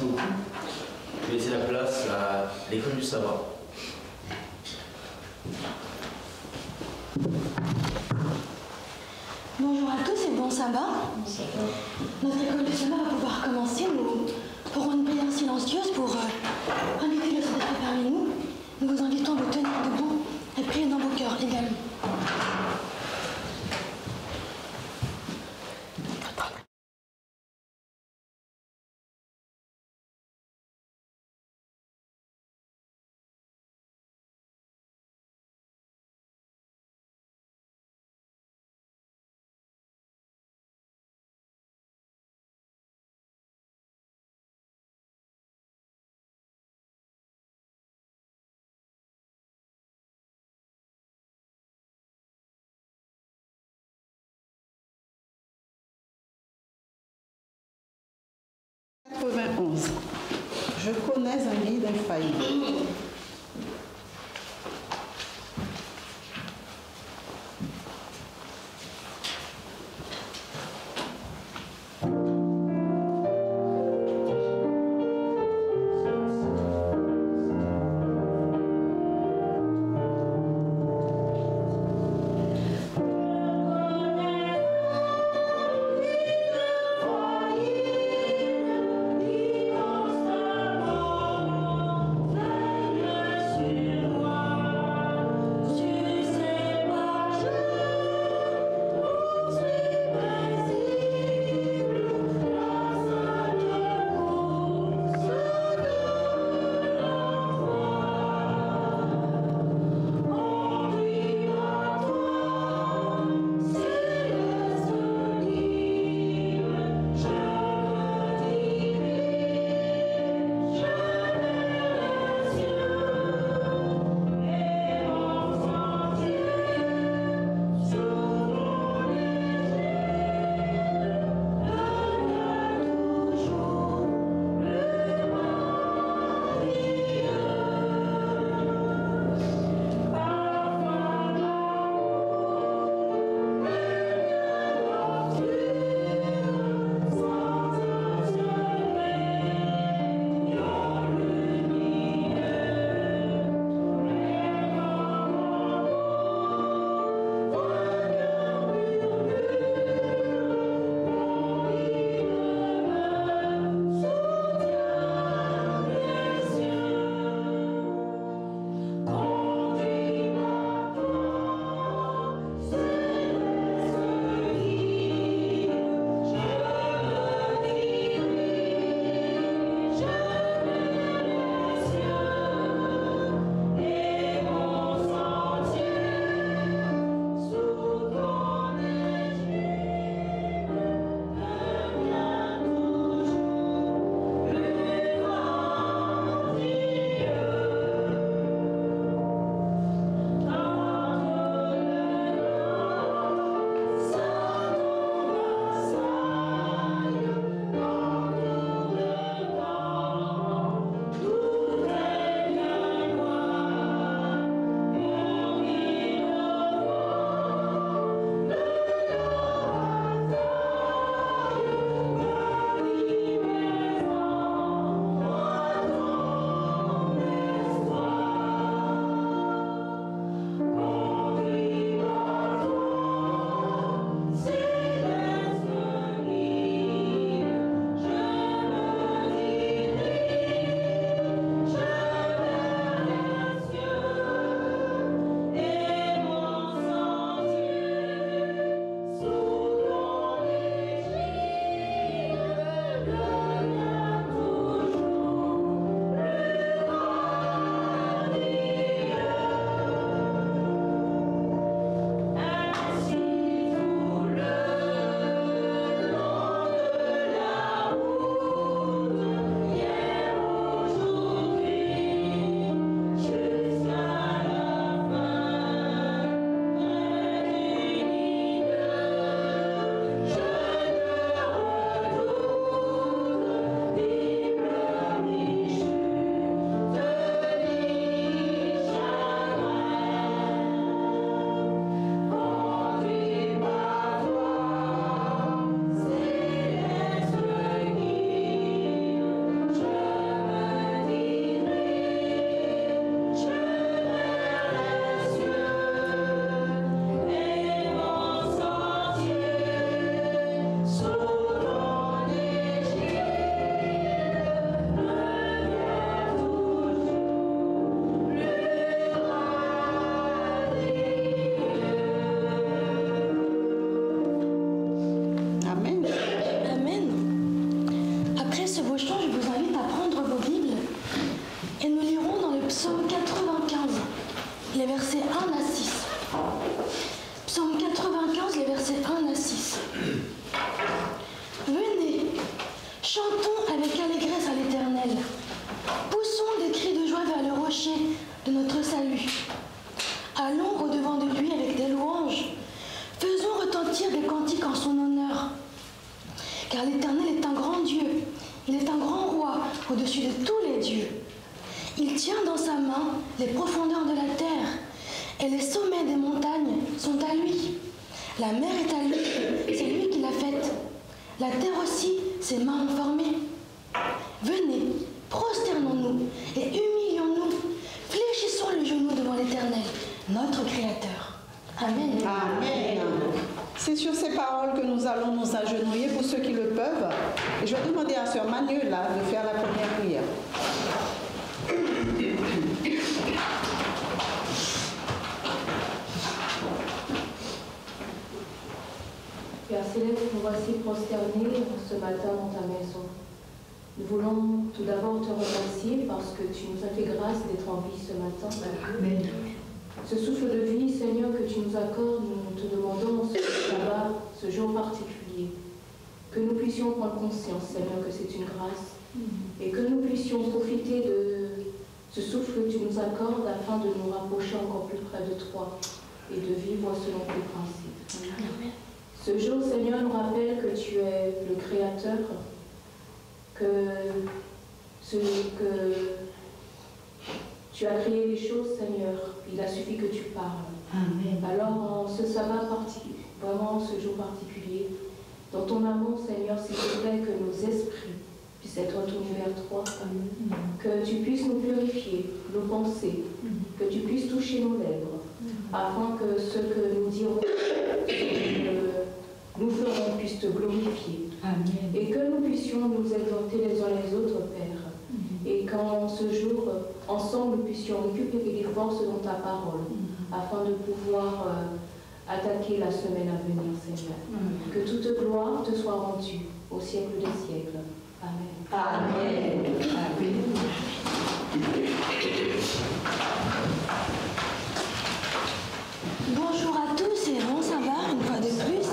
beaucoup. Je vais laisser la place à l'école du savoir. Bonjour à tous et bon sabbat. Notre école du sabbat va pouvoir commencer. Nous ferons une prière silencieuse pour inviter le Saint-Esprit parmi nous. Nous vous invitons à vous tenir debout et prier dans vos cœurs également. Je connais un guide infaillible. See au-dessus de tous les dieux. Il tient dans sa main les profondeurs de la terre, et les sommets des montagnes sont à lui. La mer est à lui, c'est lui qui l'a faite. La terre aussi, ses mains ont formé. Venez, prosternons-nous et humilions-nous, fléchissons le genou devant l'Éternel, notre Créateur. Amen. Amen. C'est sur ces paroles que nous allons nous agenouiller pour ceux qui le peuvent. Et je vais demander à sœur Manuela de faire la première prière. Père Céleste, nous voici prosternés ce matin dans ta maison. Nous voulons tout d'abord te remercier parce que tu nous as fait grâce d'être en vie ce matin. Amen. Ce souffle de vie, Seigneur, que tu nous accordes, nous te demandons ce sabbat, ce jour particulier, que nous puissions prendre conscience, Seigneur, que c'est une grâce et que nous puissions profiter de ce souffle que tu nous accordes afin de nous rapprocher encore plus près de toi et de vivre selon tes principes. Amen. Ce jour, Seigneur, nous rappelle que tu es le Créateur, que tu as créé les choses, Seigneur. Il a suffi que tu parles. Amen. Alors, en ce sabbat vraiment ce jour particulier, dans ton amour, Seigneur, s'il te plaît, que nos esprits puissent être tournés vers toi, Amen. Que tu puisses nous purifier, nos pensées, que tu puisses toucher nos lèvres, afin que ce que nous dirons, nous ferons puisse te glorifier. Amen. Et que nous puissions nous exhorter les uns les autres, Père. Et qu'en ce jour, ensemble, nous puissions récupérer les forces dans ta parole, afin de pouvoir attaquer la semaine à venir, Seigneur. Que toute gloire te soit rendue au siècle des siècles. Amen. Amen. Amen. Bonjour à tous et bon sabbat une fois de plus.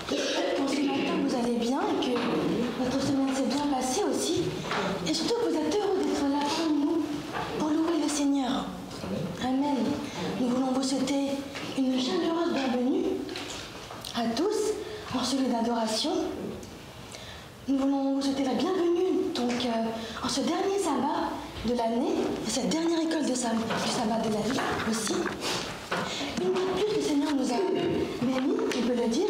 J'espère qu'en ce matin vous allez bien et que votre semaine s'est bien passée aussi. Et surtout que vous êtes heureux d'être là parmi nous pour louer le Seigneur. Amen. Nous voulons vous souhaiter une chaleureuse bienvenue à tous en celui d'adoration. Nous voulons vous souhaiter la bienvenue donc en ce dernier sabbat de l'année et cette dernière école du sabbat de l'année aussi. Une fois de plus, le Seigneur nous a bénis, on peut le dire.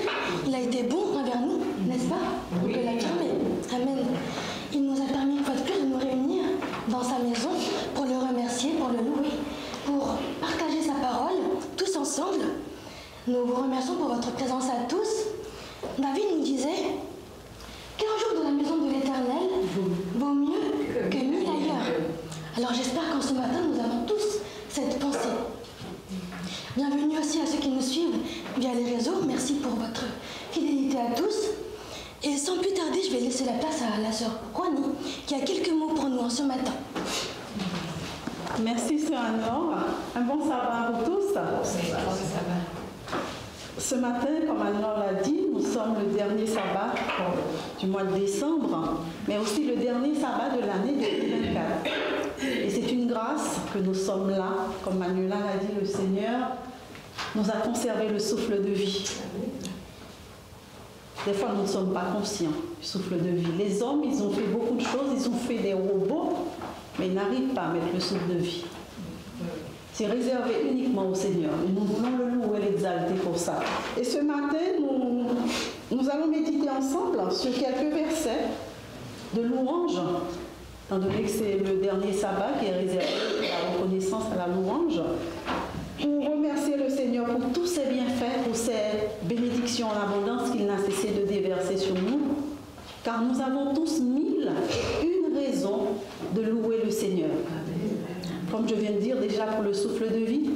Il a été bon envers nous, n'est-ce pas? On peut l'affirmer. Amen. Il nous a permis une fois de plus de nous réunir dans sa maison pour le remercier, pour le louer, pour partager sa parole, tous ensemble. Nous vous remercions pour votre présence à tous. David nous disait qu'un jour dans la maison de l'Éternel vaut mieux que 1000 ailleurs. Alors j'espère qu'en ce matin, nous avons tous cette pensée. Bienvenue aussi à ceux qui nous suivent via les réseaux. Merci pour votre fidélité à tous. Et sans plus tarder, je vais laisser la place à la sœur Rony, qui a quelques mots pour nous en ce matin. Merci, sœur Anne-Laure. Un bon sabbat à vous tous. Ce matin, comme Anne-Laure l'a dit, nous sommes le dernier sabbat du mois de décembre, mais aussi le dernier sabbat de l'année 2024. Et c'est une grâce que nous sommes là. Comme Manuela l'a dit, le Seigneur nous a conservé le souffle de vie. Des fois, nous ne sommes pas conscients du souffle de vie. Les hommes, ils ont fait beaucoup de choses, ils ont fait des robots, mais ils n'arrivent pas à mettre le souffle de vie. C'est réservé uniquement au Seigneur. Et nous voulons le louer et l'exalter pour ça. Et ce matin, nous allons méditer ensemble sur quelques versets de louange, étant donné que c'est le dernier sabbat qui est réservé à la reconnaissance, à la louange, pour remercier le Seigneur pour tous ses bienfaits, pour ses bénédictions en abondance qu'il n'a cessé de déverser sur nous, car nous avons tous 1001 raisons de louer le Seigneur. Comme je viens de dire déjà pour le souffle de vie,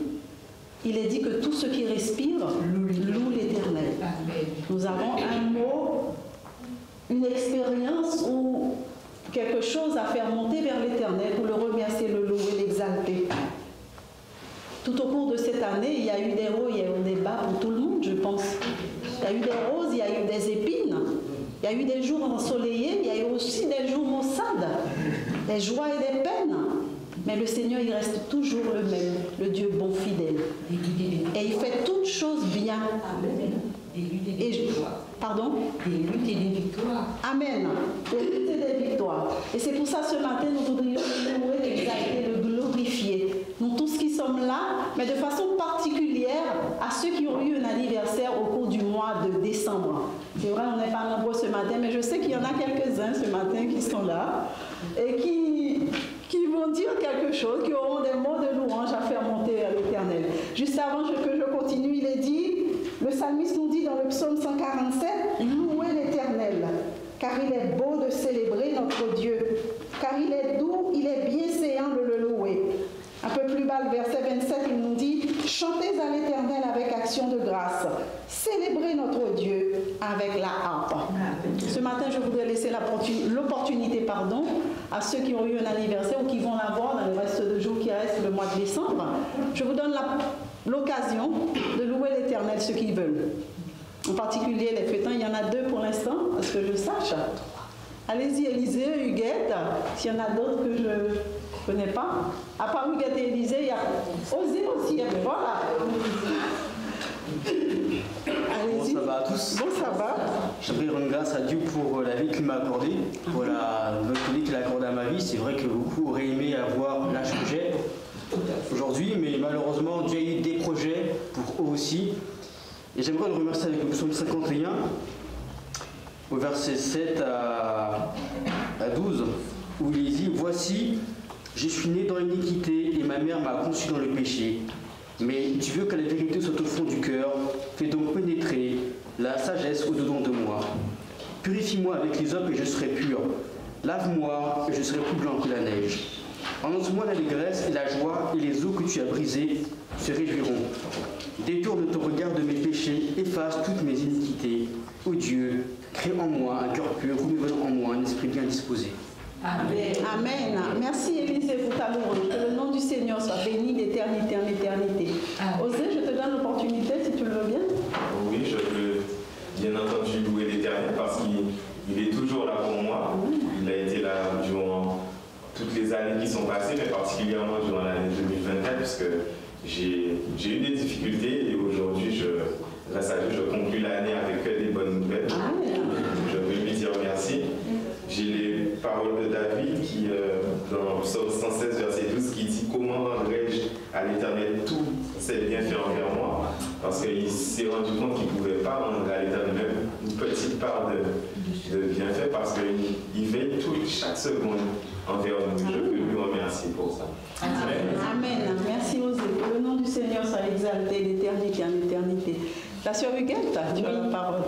il est dit que tout ce qui respire loue l'Éternel. Nous avons un mot, une expérience ou quelque chose à faire monter vers l'Éternel pour le remercier, le louer, l'exalter. Tout au cours de cette année, il y a eu des hauts, il y a eu des bas pour tout le monde, je pense. Il y a eu des roses, il y a eu des épines, il y a eu des jours ensoleillés, il y a eu aussi des jours maussades, des joies et des peines. Mais le Seigneur, il reste toujours le même, le Dieu bon fidèle. Et il fait toutes choses bien. Des luttes et des victoires. Pardon? Des luttes et des victoires. Amen. Des luttes et des victoires. Et c'est pour ça ce matin, nous voudrions le louer, l'exalter, le glorifier. Nous tous qui sommes là, mais de façon particulière à ceux qui ont eu un anniversaire au cours du mois de décembre. C'est vrai, on n'est pas nombreux ce matin, mais je sais qu'il y en a quelques-uns ce matin qui sont là et qui vont dire quelque chose, qui auront des mots de louange à faire monter à l'Éternel. Juste avant que je continue, il est dit, le psalmiste nous dit dans le psaume 147, « Louez l'Éternel, car il est beau de célébrer notre Dieu, car il est doux, il est bienséant de le louer. » Un peu plus bas, le verset 27, il nous dit « Chantez à l'Éternel avec action de grâce, célébrez notre Dieu avec la harpe. » Ce matin, je voudrais laisser l'opportunité à ceux qui ont eu un anniversaire ou qui vont l'avoir dans le reste de jours qui restent le mois de décembre. Je vous donne l'occasion de louer l'Éternel, ceux qui veulent. En particulier les fêtants, il y en a 2 pour l'instant, à ce que je sache. Allez-y, Élisée, Huguette, s'il y en a d'autres que je ne connais pas. À part Huguette et Élisée, il y a Osée aussi. Voilà. Bon sabbat à tous. Bon sabbat. J'aimerais rendre grâce à Dieu pour la vie qu'il m'a accordée, pour notre vie qu'il a accordée à ma vie. C'est vrai que beaucoup auraient aimé avoir l'âge que j'ai aujourd'hui, mais malheureusement, Dieu a eu des projets pour eux aussi. Et j'aimerais le remercier avec le psaume 51, au verset 7 à 12, où il dit « Voici, je suis né dans l'iniquité et ma mère m'a conçu dans le péché. Mais tu veux que la vérité soit au fond du cœur, fais donc pénétrer la sagesse au-dedans de moi. Purifie-moi avec l'hysope et je serai pur. Lave-moi et je serai plus blanc que la neige. Annonce-moi l'allégresse et la joie, et les eaux que tu as brisées se réjouiront. Détourne ton regard de mes péchés, efface toutes mes iniquités. Ô Dieu, crée en moi un cœur pur, renouvelle en moi un esprit bien disposé. » Amen. Amen. Merci Élisée pour ta louange. Que le nom du Seigneur soit béni d'éternité en éternité. Osée, je te donne l'opportunité si tu le veux bien. Oui, je veux bien entendu louer l'Éternel parce qu'il est toujours là pour moi. Il a été là durant toutes les années qui sont passées, mais particulièrement durant l'année 2024, puisque j'ai eu des difficultés et aujourd'hui, grâce à Dieu, je conclue l'année avec des bonnes nouvelles. Je veux lui dire merci. J'ai les paroles de David qui, dans Psaume 116, verset 12, qui dit « Comment rendrai-je à l'Éternel tous ses bienfaits envers moi ?» Parce qu'il s'est rendu compte qu'il ne pouvait pas rendre à l'Éternel même une petite part de bienfaits parce qu'il veille chaque seconde envers nous. Je veux lui remercier pour ça. Amen. Amen. Merci Osée. Que le nom du Seigneur soit exalté d'éternité en éternité. La sœur Huguette, tu as la parole.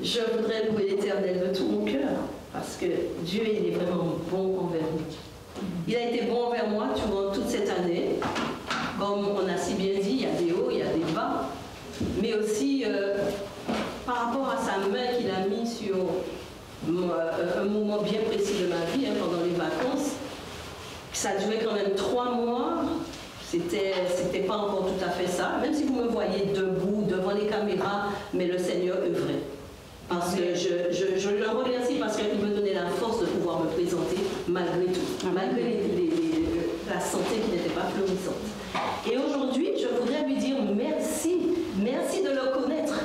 Je voudrais louer l'Éternel de tout mon cœur, parce que Dieu, il est vraiment bon envers nous. Il a été bon envers moi durant toute cette année. Comme on a si bien dit, il y a des hauts, il y a des bas, mais aussi par rapport à sa main qu'il a mis sur un moment bien précis de ma vie, pendant les vacances. Ça a duré quand même 3 mois. C'était pas encore tout à fait ça, même si vous me voyez debout devant les caméras, mais le Seigneur œuvrait. Parce que je le remercie parce qu'il me donnait la force de pouvoir me présenter malgré tout, malgré la santé qui n'était pas florissante. Et aujourd'hui, je voudrais lui dire merci, merci de le connaître,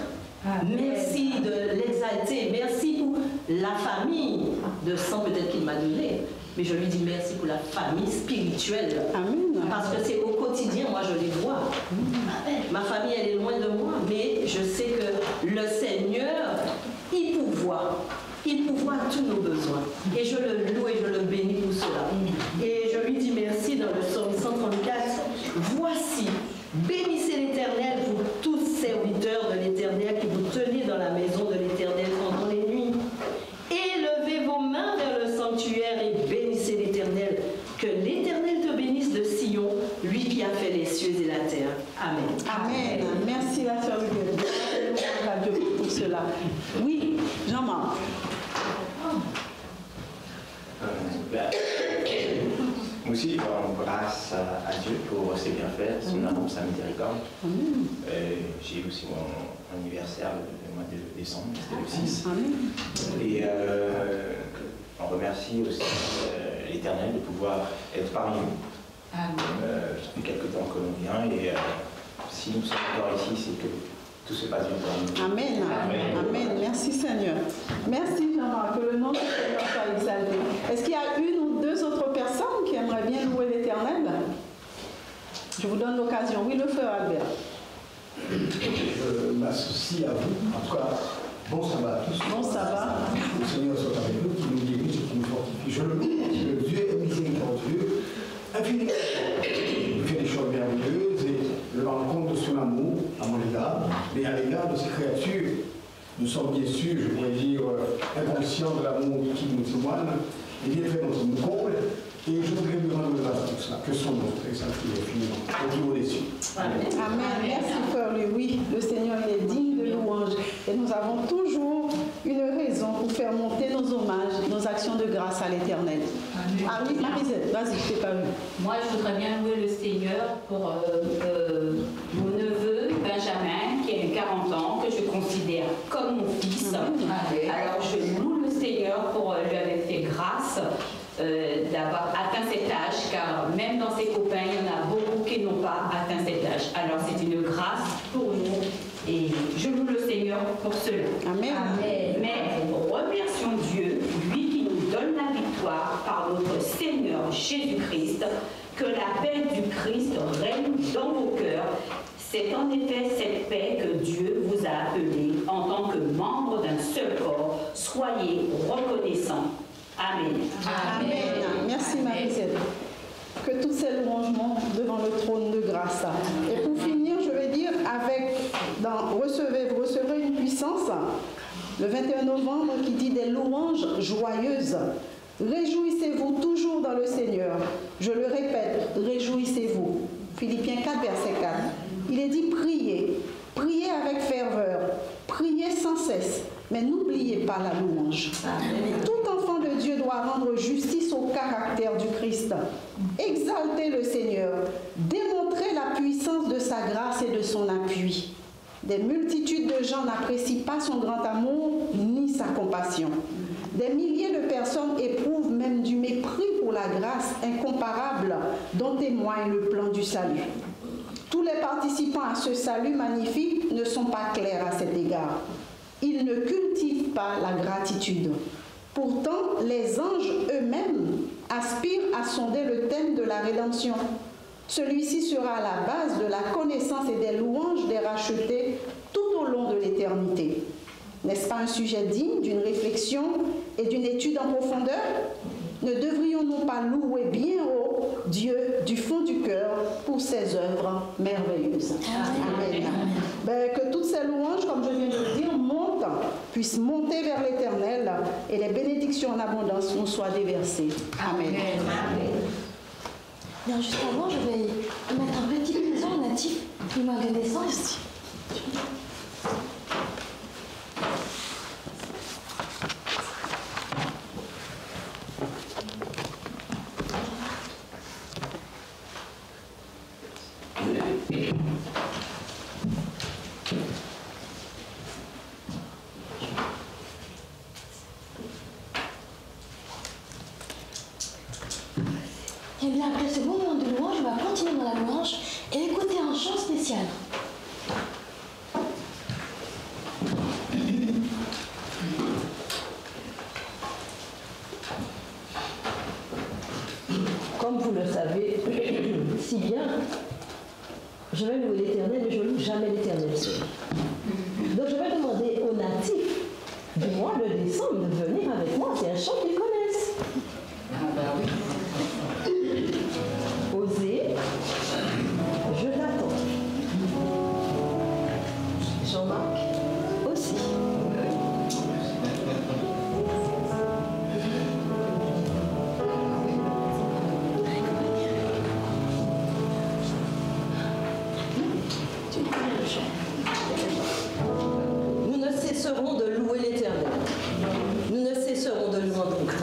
merci de l'exalter, merci pour la famille de sang peut-être qu'il m'a donné. Mais je lui dis merci pour la famille spirituelle. Amen. Parce que c'est au quotidien, moi je les vois. Ma famille, elle est loin de moi, mais je sais que le Seigneur, il pourvoit tous nos besoins. Et je le loue et je le bénis pour cela. Et je lui dis merci dans le psaume 134. Voici, bénissez l'Éternel, vous tous serviteurs de l'Éternel qui vous tenez dans la maison de l'Éternel pendant les nuits. Élevez vos mains vers le sanctuaire et bénissez l'Éternel. Que l'Éternel te bénisse de Sion, lui qui a fait les cieux et la terre. Amen. Amen. Merci la sœur Huguette. Dieu pour cela. Oui, Jean-Marc. Moi aussi, je rends grâce à Dieu pour ses bienfaits, son amour, sa miséricorde. J'ai aussi mon anniversaire le mois de décembre, c'était le 6. Et on remercie aussi l'Éternel de pouvoir être parmi nous. Ça fait quelques temps que l'on vient et si nous sommes encore ici, c'est que tout se passe bien pour nous. Amen. Amen. Merci Seigneur. Merci Jean-Marc, que le nom du Seigneur soit exalté. Est-ce qu'il y a une ou deux autres personnes qui aimeraient bien louer l'Éternel? Je vous donne l'occasion. Oui, le frère Albert. Je m'associe à vous. En tout cas, bon sabbat à tous. Bon sabbat. Le Seigneur soit avec nous, qui nous dirige et qui nous fortifie. Je le loue, parce que Dieu est miséricordieux, infiniment. Il fait des choses merveilleuses et je me rends compte de son amour à mon égard, mais à l'égard de ses créatures. Nous sommes bien sûr, je pourrais dire, inconscients de l'amour qui nous témoigne, et bien fait notre nous comble. Et je voudrais lui rendre grâce à tout cela, que son nom est exalté infiniment, au plus haut des cieux. Amen. Merci frère Louis. Oui, le Seigneur il est digne de louange. Et nous avons toujours une raison pour faire monter nos hommages, nos actions de grâce à l'Éternel. Ah oui, Marie-Zette, vas-y, je t'ai pas vu. Moi, je voudrais bien louer le Seigneur pour mon neveu Benjamin, qui a 40 ans, que je considère comme mon fils. Alors, je loue le Seigneur pour lui avoir fait grâce d'avoir atteint cet âge, car même dans ses copains, il y en a beaucoup qui n'ont pas atteint cet âge. Alors c'est une grâce pour nous et je loue le Seigneur pour cela. Amen. Mais remercions Dieu, lui qui nous donne la victoire par notre Seigneur Jésus-Christ, que la paix du Christ règne dans vos cœurs. C'est en effet cette paix que Dieu vous a appelé en tant que membre d'un seul corps. Soyez reconnaissants. Amen. Amen. Merci Marie-Zette. Que tous ces louanges montent devant le trône de grâce. Et pour finir, je vais dire vous recevrez une puissance, le 21 novembre, qui dit des louanges joyeuses. Réjouissez-vous toujours dans le Seigneur. Je le répète, réjouissez-vous. Philippiens 4, verset 4. Il est dit priez. Priez avec ferveur. Priez sans cesse. Mais n'oubliez pas la louange. Tout enfant de Dieu doit rendre justice au caractère du Christ. Exaltez le Seigneur. Démontrez la puissance de sa grâce et de son appui. Des multitudes de gens n'apprécient pas son grand amour ni sa compassion. Des milliers de personnes éprouvent même du mépris pour la grâce incomparable dont témoigne le plan du salut. Tous les participants à ce salut magnifique ne sont pas clairs à cet égard. Ils ne cultivent pas la gratitude. Pourtant, les anges eux-mêmes aspirent à sonder le thème de la rédemption. Celui-ci sera à la base de la connaissance et des louanges des rachetés tout au long de l'éternité. N'est-ce pas un sujet digne d'une réflexion et d'une étude en profondeur? Ne devrions-nous pas louer bien haut Dieu du fond du cœur pour ses œuvres merveilleuses? Amen. Que toutes ces louanges, comme je viens de le dire, puissent monter vers l'Éternel et les bénédictions en abondance nous soient déversées. Amen. Bien, juste avant, je vais mettre un petit maison natif du magasin ici. Et bien après ce bon moment de louange, on va continuer dans la louange et écouter un chant spécial. Comme vous le savez si bien, je vais louer l'Éternel, mais je ne loue jamais l'Éternel seul. Donc je vais demander aux natifs du mois de décembre de venir avec moi. C'est un chant qu'ils connaissent. Osez, je t'attends. Jean-Marc aussi. Nous ne cesserons de louer l'Éternel. Nous ne cesserons de lui rendre grâce.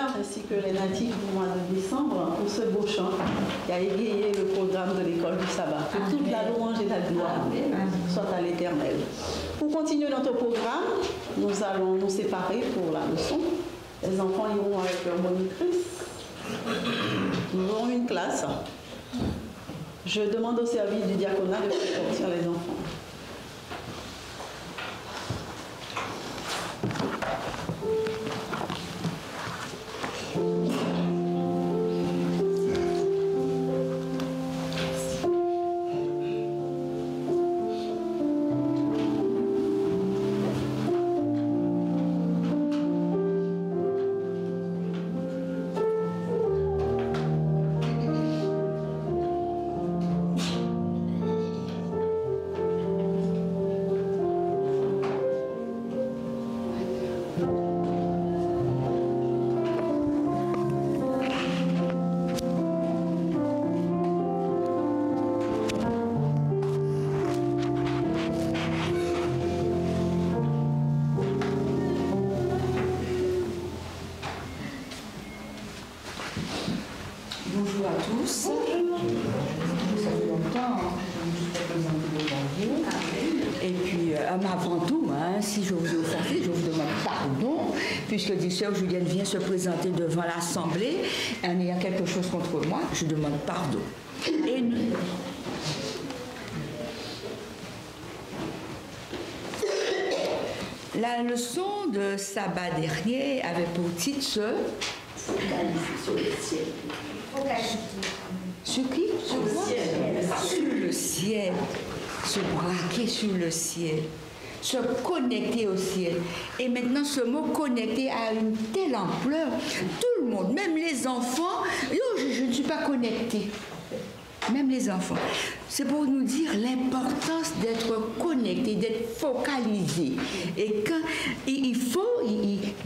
chœur ainsi que les natifs du mois de décembre pour ce beau chant qui a égayé le programme de l'école du sabbat. Que toute la louange et la gloire soit à l'Éternel. Pour continuer notre programme, nous allons nous séparer pour la leçon. Les enfants iront avec leur monitrice. Nous aurons une classe. Je demande au service du diaconat de faire sortir les enfants. Bonjour à tous. Ça fait longtemps que je me suis présentée devant vous. Et puis, avant tout, si je vous ai offensé, je vous demande pardon, puisque dit sœur Julienne vient se présenter devant l'Assemblée, en ayant quelque chose contre moi, je demande pardon. Et la leçon de sabbat dernier avait pour titre se focaliser sur le ciel. Sur qui? Sur le ciel. Sur le ciel. Se braquer sur le ciel. Se connecter au ciel. Et maintenant, ce mot connecter a une telle ampleur. Tout le monde, même les enfants, je ne suis pas connecté. Même les enfants. C'est pour nous dire l'importance d'être connecté, d'être focalisé. Et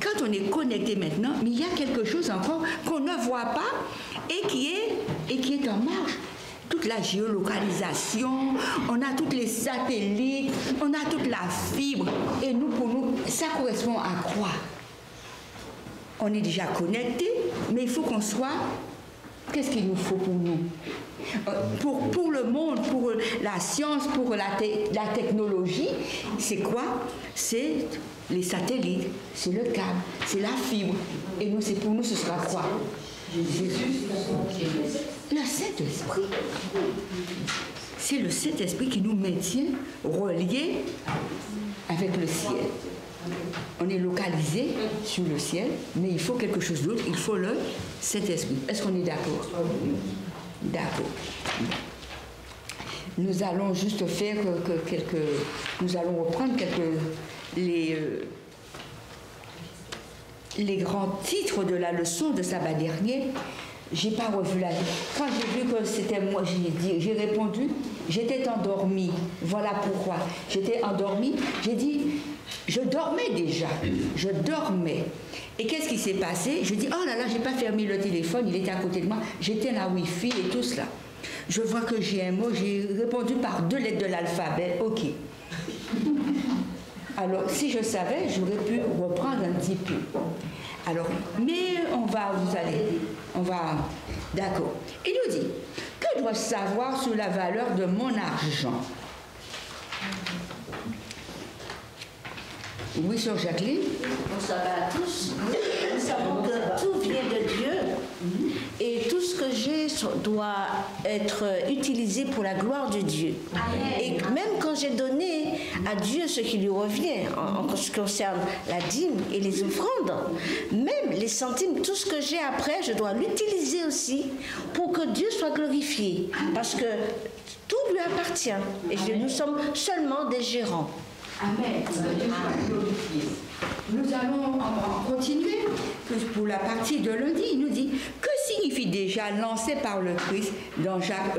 quand on est connecté maintenant, mais il y a quelque chose encore qu'on ne voit pas et qui est en marche. Toute la géolocalisation, on a tous les satellites, on a toute la fibre. Et nous, pour nous, ça correspond à quoi? On est déjà connecté, mais il faut qu'on soit... Qu'est-ce qu'il nous faut pour nous? Pour le monde, pour la science, pour la technologie, c'est quoi? C'est les satellites, c'est le câble, c'est la fibre. Et nous, pour nous, ce sera quoi? Le Saint-Esprit. C'est le Saint-Esprit qui nous maintient reliés avec le ciel. On est localisé sur le ciel, mais il faut quelque chose d'autre, il faut le Saint-Esprit. Est-ce qu'on est d'accord? D'accord. Nous allons juste faire nous allons reprendre les grands titres de la leçon de sabbat dernier. J'ai pas revu la... Quand j'ai vu que c'était moi, j'ai répondu, j'étais endormie. Voilà pourquoi. J'étais endormie. J'ai dit, je dormais déjà. Je dormais. Et qu'est-ce qui s'est passé? Je dis, oh là là, j'ai pas fermé le téléphone, il était à côté de moi. J'étais la Wi-Fi et tout cela. Je vois que j'ai un mot, j'ai répondu par 2 lettres de l'alphabet. OK. Alors, si je savais, j'aurais pu reprendre un petit peu. Alors, mais on va, d'accord. Il nous dit, que dois-je savoir sur la valeur de mon argent? Oui, sœur Jacqueline? On savait à tous. Nous savons que tout vient de Dieu. Et tout ce que j'ai doit être utilisé pour la gloire de Dieu. Amen. Et même quand j'ai donné à Dieu ce qui lui revient, en ce qui concerne la dîme et les offrandes, même les centimes, tout ce que j'ai après, je dois l'utiliser aussi pour que Dieu soit glorifié. Parce que tout lui appartient. Et nous sommes seulement des gérants. Amen. Nous allons continuer. Pour la partie de lundi, il nous dit que signifie déjà lancé par le Christ dans Jacques,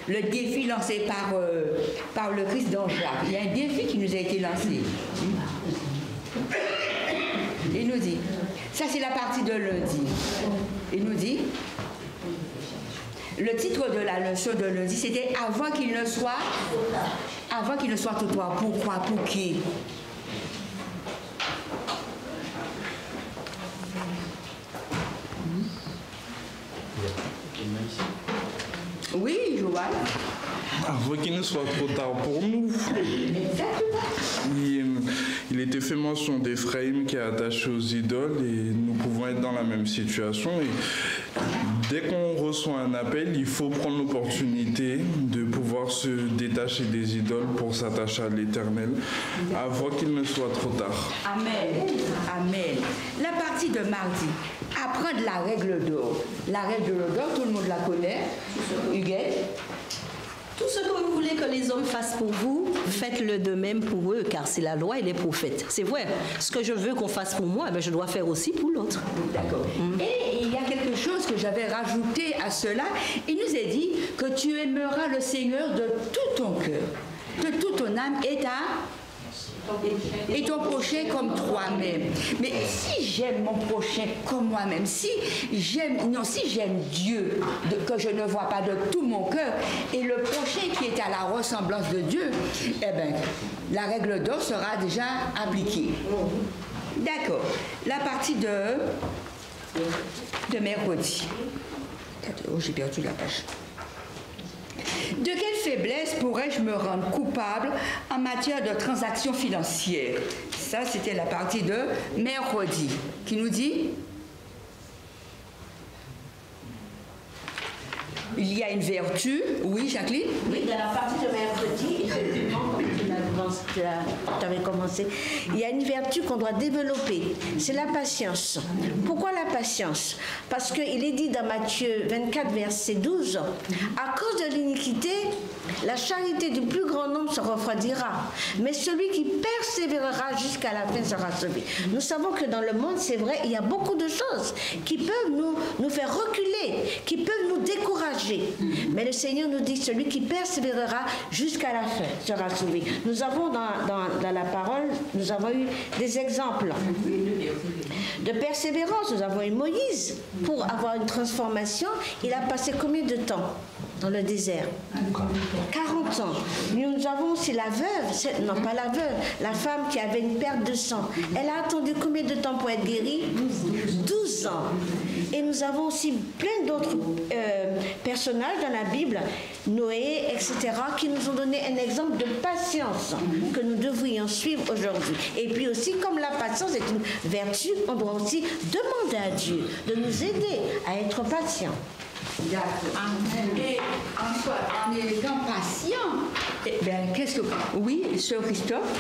le défi lancé par le Christ dans Jacques. Il y a un défi qui nous a été lancé. Il nous dit, ça c'est la partie de lundi. Il nous dit, le titre de la leçon de lundi, c'était avant qu'il ne soit tout toi. Pourquoi? Pour qui? Joël. Avant qu'il ne soit trop tard pour nous. Il était fait mention d'Ephraïm qui est attaché aux idoles et nous pouvons être dans la même situation. Et dès qu'on reçoit un appel, il faut prendre l'opportunité de pouvoir se détacher des idoles pour s'attacher à l'Éternel avant qu'il ne soit trop tard. Amen. Amen. La partie de mardi, apprendre la règle d'or. La règle d'or, tout le monde la connaît. Huguette. Tout ce que vous voulez que les hommes fassent pour vous, faites-le de même pour eux, car c'est la loi et les prophètes. C'est vrai, ce que je veux qu'on fasse pour moi, je dois faire aussi pour l'autre. D'accord. Et il y a quelque chose que j'avais rajouté à cela. Il nous est dit que tu aimeras le Seigneur de tout ton cœur, de toute ton âme et ton prochain comme toi-même. Mais si j'aime mon prochain comme moi-même, si j'aime Dieu, que je ne vois pas de tout mon cœur, et le prochain qui est à la ressemblance de Dieu, eh bien, la règle d'or sera déjà appliquée. D'accord. La partie de mercredi. Oh, j'ai perdu la page. De quelle faiblesse pourrais-je me rendre coupable en matière de transactions financières? Ça, c'était la partie de mercredi. Qui nous dit? Il y a une vertu. Oui, Jacqueline? Oui, dans la partie de mercredi, effectivement, comme tu avais commencé, il y a une vertu qu'on doit développer. C'est la patience. Pourquoi la patience? Parce qu'il est dit dans Matthieu 24, verset 12, à cause de l'iniquité, la charité du plus grand nombre se refroidira, mais celui qui persévérera jusqu'à la fin sera sauvé. Nous savons que dans le monde, c'est vrai, il y a beaucoup de choses qui peuvent nous faire reculer, qui peuvent nous décourager. Mais le Seigneur nous dit, celui qui persévérera jusqu'à la fin sera sauvé. Nous avons dans la parole, nous avons eu des exemples de persévérance. Nous avons eu Moïse. Pour avoir une transformation, il a passé combien de temps dans le désert? 40 ans. Nous avons aussi la veuve, non pas la veuve, la femme qui avait une perte de sang. Elle a attendu combien de temps pour être guérie? 12 ans. Et nous avons aussi plein d'autres personnages dans la Bible, Noé, etc., qui nous ont donné un exemple de patience que nous devrions suivre aujourd'hui. Et puis aussi, comme la patience est une vertu, on doit aussi demander à Dieu de nous aider à être patients. Et en étant patient, eh bien, qu'est-ce que... Oui, Sœur Christophe?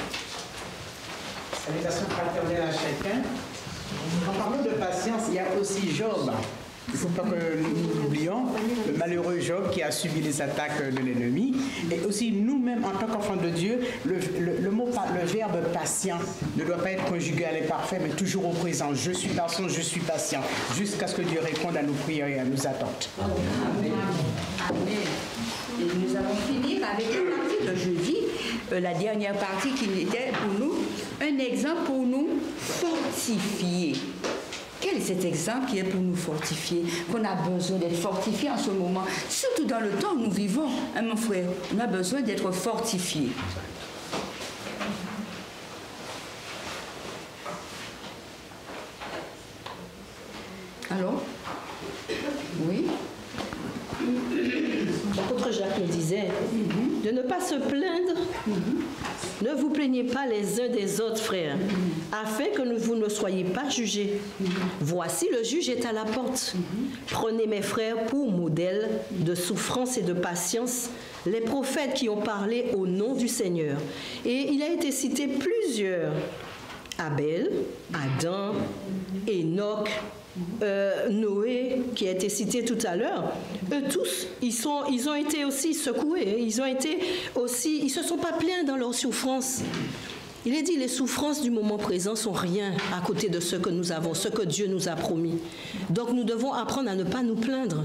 Salutations fraternelles à chacun. En parlant de patience, il y a aussi Job. Il ne faut pas que nous l'oublions, le malheureux Job qui a subi les attaques de l'ennemi. Et aussi nous-mêmes, en tant qu'enfants de Dieu, le verbe patient ne doit pas être conjugué à l'imparfait, mais toujours au présent. Je suis patient, jusqu'à ce que Dieu réponde à nos prières et à nos attentes. Amen. Amen. Et nous allons finir avec la partie de jeudi, la dernière partie qui était pour nous un exemple pour nous fortifier. Quel est cet exemple qui est pour nous fortifier? Qu'on a besoin d'être fortifié en ce moment, surtout dans le temps où nous vivons, hein, mon frère, on a besoin d'être fortifié. Alors? Oui? L'apôtre Jacques nous disait de ne pas se plaindre. Ne vous plaignez pas les uns des autres, frères, afin que vous ne soyez pas jugés. Voici, le juge est à la porte. Prenez, mes frères, pour modèle de souffrance et de patience les prophètes qui ont parlé au nom du Seigneur. Et il a été cité plusieurs. Abel, Adam, Enoch, Noé, qui a été cité tout à l'heure, eux tous, ils ont été aussi secoués, ils se sont pas plaints dans leur souffrance. Il est dit, les souffrances du moment présent sont rien à côté de ce que nous avons, ce que Dieu nous a promis. Donc nous devons apprendre à ne pas nous plaindre.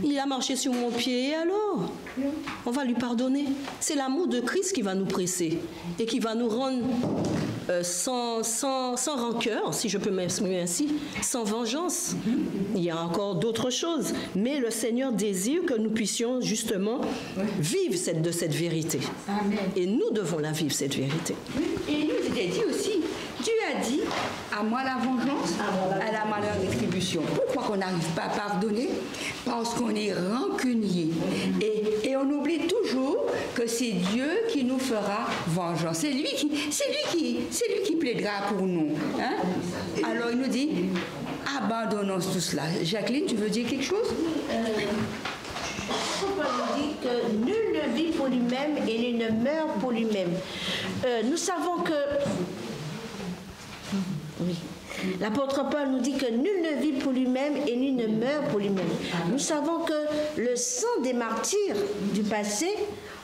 Il a marché sur mon pied, et alors? On va lui pardonner. C'est l'amour de Christ qui va nous presser et qui va nous rendre sans rancœur, si je peux m'exprimer ainsi, sans vengeance. Il y a encore d'autres choses, mais le Seigneur désire que nous puissions justement vivre de cette vérité. Amen. Et nous devons la vivre, cette vérité. Et il nous était dit aussi Dieu a dit, à moi la vengeance, à la moi la rétribution. Pourquoi qu'on n'arrive pas à pardonner? Parce qu'on est rancunier. Et on oublie toujours que c'est Dieu qui nous fera vengeance. C'est lui qui plaidera pour nous. Hein? Alors il nous dit, abandonnons tout cela. Jacqueline, tu veux dire quelque chose? Paul nous dit que nul ne vit pour lui-même et nul ne meurt pour lui-même. Nous savons que... Oui. L'apôtre Paul nous dit que nul ne vit pour lui-même et nul ne meurt pour lui-même. Nous savons que le sang des martyrs du passé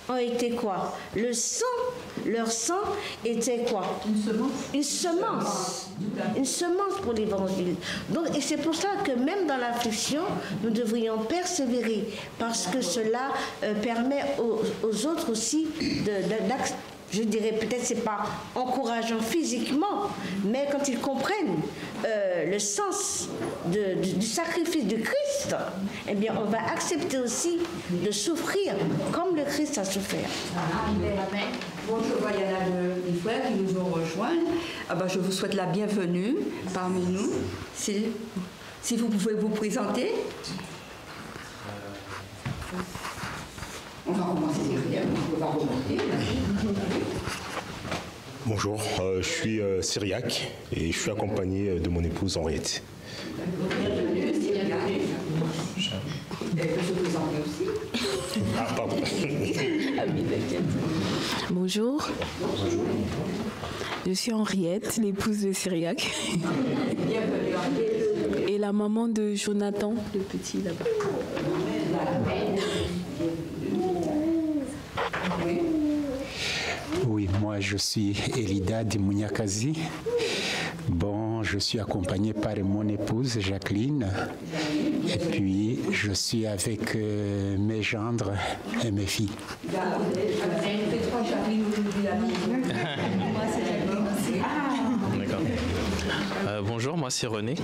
ont été quoi? Leur sang était quoi? Une semence. Une semence pour l'évangile. Donc, et c'est pour ça que même dans l'affliction, nous devrions persévérer, parce que cela permet aux autres aussi je dirais peut-être c'est pas encourageant physiquement, mais quand ils comprennent le sens du sacrifice du Christ, eh bien on va accepter aussi de souffrir comme le Christ a souffert. Amen. Bon, je vois, il y en a des frères qui nous ont rejoints. Je vous souhaite la bienvenue parmi nous. Si vous pouvez vous présenter. On va commencer, on va remonter. Bonjour, je suis syriaque et je suis accompagné de mon épouse Henriette. Bienvenue, syriaque. Elle peut se présenter aussi. Ah, pardon. Bonjour. Bonjour. Je suis Henriette, l'épouse de Syriac. Et la maman de Jonathan, le petit là-bas. Oui, moi je suis Elida Dimouniakazi. Bon, je suis accompagné par mon épouse Jacqueline. Et puis je suis avec mes gendres et mes filles. D'accord. Bonjour, moi c'est René.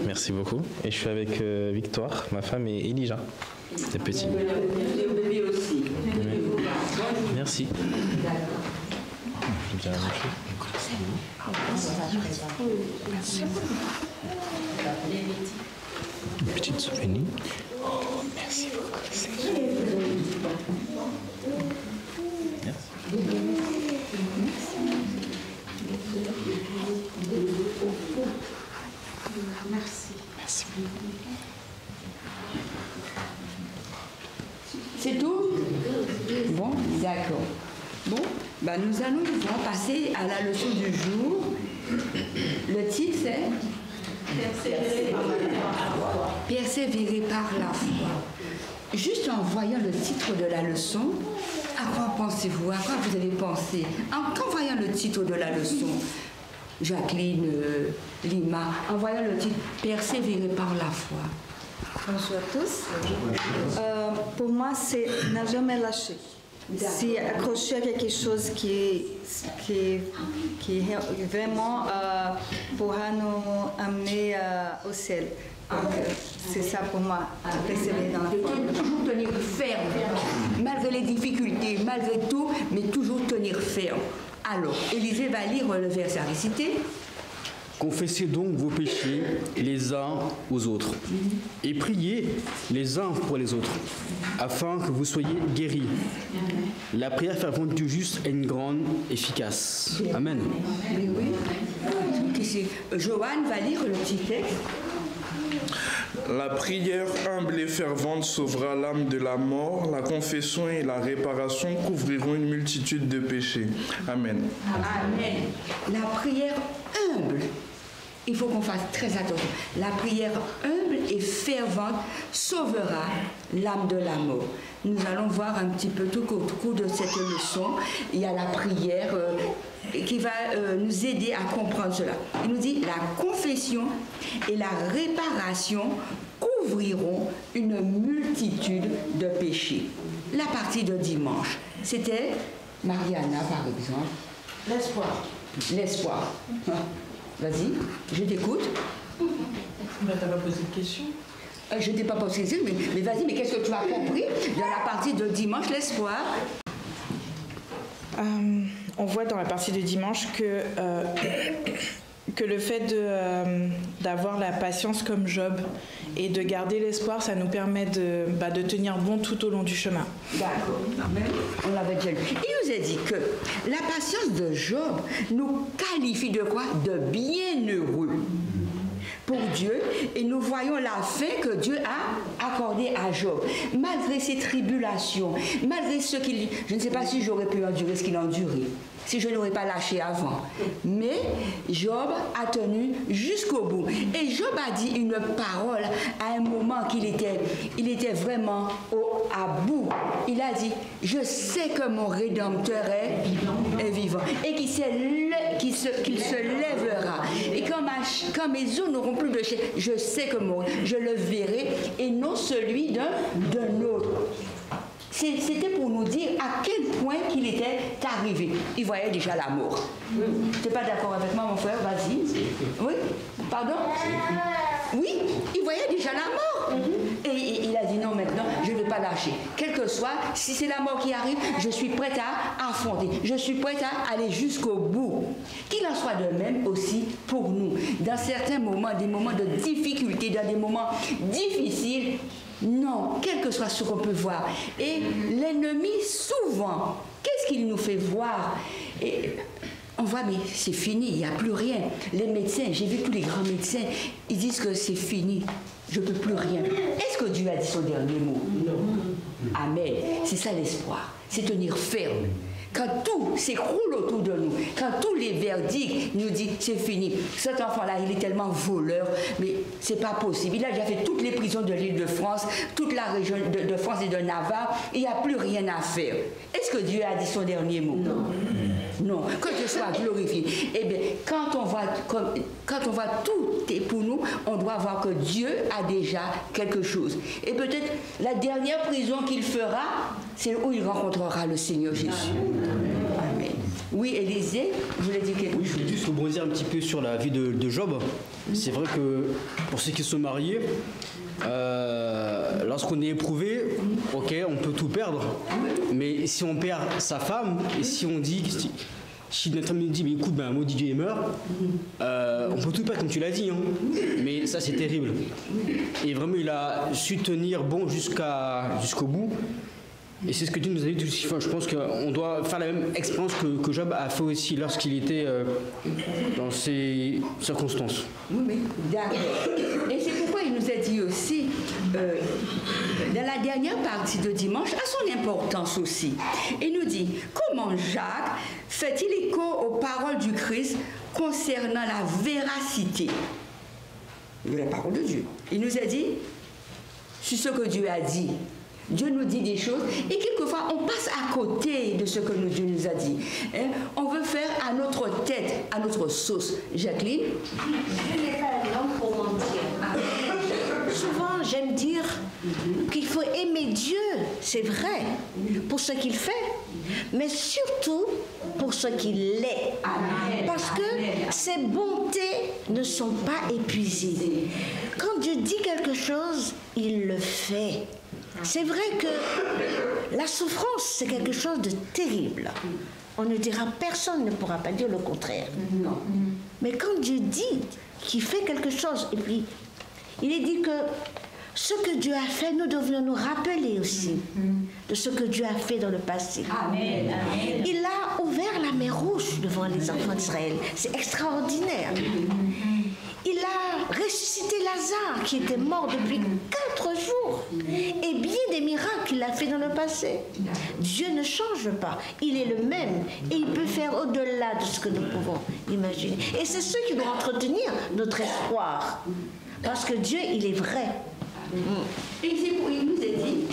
Merci beaucoup. Et je suis avec Victoire, ma femme, et Elijah, les petits. Bébé aussi. Merci. Je vais dire la même chose. Une petite souvenir. Oh, merci beaucoup. Merci. Merci. C'est tout? Bon, d'accord. Bon, nous allons passer à la leçon du jour. Le titre c'est Persévérer par la foi. Juste en voyant le titre de la leçon, à quoi pensez-vous? À quoi vous avez pensé? En voyant le titre de la leçon, Jacqueline, Lima, en voyant le titre Persévérer par la foi. Bonjour à tous. Pour moi, c'est ne jamais lâcher. C'est accrocher à quelque chose qui vraiment pourra nous amener au ciel. C'est ça pour moi, persévérer dans la foi. Toujours tenir ferme, malgré les difficultés, malgré tout, mais toujours tenir ferme. Alors, Élisée va lire le verset à réciter. Confessez donc vos péchés les uns aux autres et priez les uns pour les autres, afin que vous soyez guéris. La prière fervente du juste est une grande efficace. Amen. Joanne va lire le petit texte. La prière humble et fervente sauvera l'âme de la mort. La confession et la réparation couvriront une multitude de péchés. Amen. Amen. La prière humble, il faut qu'on fasse très attention. La prière humble et fervente sauvera l'âme de la mort. Nous allons voir un petit peu tout au cours de cette leçon. Il y a la prière qui va nous aider à comprendre cela. Il nous dit la confession et la réparation couvriront une multitude de péchés. La partie de dimanche, c'était Mariana par exemple. L'espoir. L'espoir. Vas-y, je t'écoute. Mais t'as pas posé de question? Je ne t'ai pas posé de question, mais vas-y, mais qu'est-ce que tu as compris dans la partie de dimanche, l'espoir? on voit dans la partie de dimanche que le fait d'avoir la patience comme Job et de garder l'espoir, ça nous permet de tenir bon tout au long du chemin. D'accord. On l'avait déjà lu. Il nous a dit que la patience de Job nous qualifie de quoi? De bienheureux pour Dieu, et nous voyons la fin que Dieu a accordée à Job. Malgré ses tribulations, malgré ce qu'il... Je ne sais pas si j'aurais pu endurer ce qu'il a enduré, si je n'aurais pas lâché avant. Mais Job a tenu jusqu'au bout. Et Job a dit une parole à un moment qu'il était vraiment à bout. Il a dit, je sais que mon Rédempteur est vivant et qu'il se lèvera. Et quand mes os n'auront plus de chair, je sais que je le verrai et non celui d'un autre. C'était pour nous dire à quel point qu'il était arrivé. Il voyait déjà la mort. Tu n'es pas d'accord avec moi, mon frère? Vas-y. Oui? Pardon? Oui, il voyait déjà la mort. Et il a dit non, maintenant, je ne vais pas lâcher. Quel que soit, si c'est la mort qui arrive, je suis prête à affronter. Je suis prête à aller jusqu'au bout. Qu'il en soit de même aussi pour nous. Dans certains moments, des moments de difficulté, dans des moments difficiles, non, quel que soit ce qu'on peut voir. Et l'ennemi, souvent, qu'est-ce qu'il nous fait voir? Et on voit, mais c'est fini, il n'y a plus rien. Les médecins, j'ai vu tous les grands médecins, ils disent que c'est fini, je ne peux plus rien. Est-ce que Dieu a dit son dernier mot? Non. Amen. C'est ça l'espoir, c'est tenir ferme. Quand tout s'écroule autour de nous, quand tous les verdicts nous disent c'est fini, cet enfant-là, il est tellement voleur, mais c'est pas possible. Il a déjà fait toutes les prisons de l'Île-de-France, toute la région de France et de Navarre, il n'y a plus rien à faire. Est-ce que Dieu a dit son dernier mot? Non. Non. Que Dieu soit glorifié. Eh bien, quand on voit tout est pour nous, on doit voir que Dieu a déjà quelque chose. Et peut-être la dernière prison qu'il fera, c'est où il rencontrera le Seigneur Jésus. Amen. Oui, Élisée, je voulais dire quelque chose. Je voulais juste rebondir un petit peu sur la vie de Job. C'est vrai que pour ceux qui sont mariés, lorsqu'on est éprouvé, ok, on peut tout perdre. Mais si on perd sa femme, et si on dit, si notre ami nous dit, mais écoute, maudit Dieu, il meurt, on peut tout perdre comme tu l'as dit. Hein. Mais ça, c'est terrible. Et vraiment, il a su tenir bon jusqu'au bout. Et c'est ce que Dieu nous a dit aussi. Enfin, je pense qu'on doit faire la même expérience que Job a fait aussi lorsqu'il était dans ces circonstances. Oui, d'accord. Et c'est pourquoi il nous a dit aussi, dans la dernière partie de dimanche, à son importance aussi. Il nous dit, comment Jacques fait-il écho aux paroles du Christ concernant la véracité de la parole de Dieu? Il nous a dit, sur ce que Dieu a dit. Dieu nous dit des choses et quelquefois on passe à côté de ce que Dieu nous a dit. Hein? On veut faire à notre tête, à notre sauce. Jacqueline? Je n'ai pas la langue pour mentir. Souvent, j'aime dire qu'il faut aimer Dieu, c'est vrai, pour ce qu'il fait, mais surtout pour ce qu'il est. Parce que ses bontés ne sont pas épuisées. Quand Dieu dit quelque chose, il le fait. C'est vrai que la souffrance, c'est quelque chose de terrible. On ne dira, personne ne pourra pas dire le contraire. Non. Mais quand Dieu dit qu'il fait quelque chose, et puis il est dit que ce que Dieu a fait, nous devons nous rappeler aussi de ce que Dieu a fait dans le passé. Amen. Il a ouvert la mer Rouge devant les enfants d'Israël. C'est extraordinaire. Il a ressuscité Lazare qui était mort depuis 4 jours. Et bien des miracles qu'il a fait dans le passé. Dieu ne change pas. Il est le même. Et il peut faire au-delà de ce que nous pouvons imaginer. Et c'est ce qui doit entretenir notre espoir. Parce que Dieu, il est vrai. Et c'est pour il nous a dit,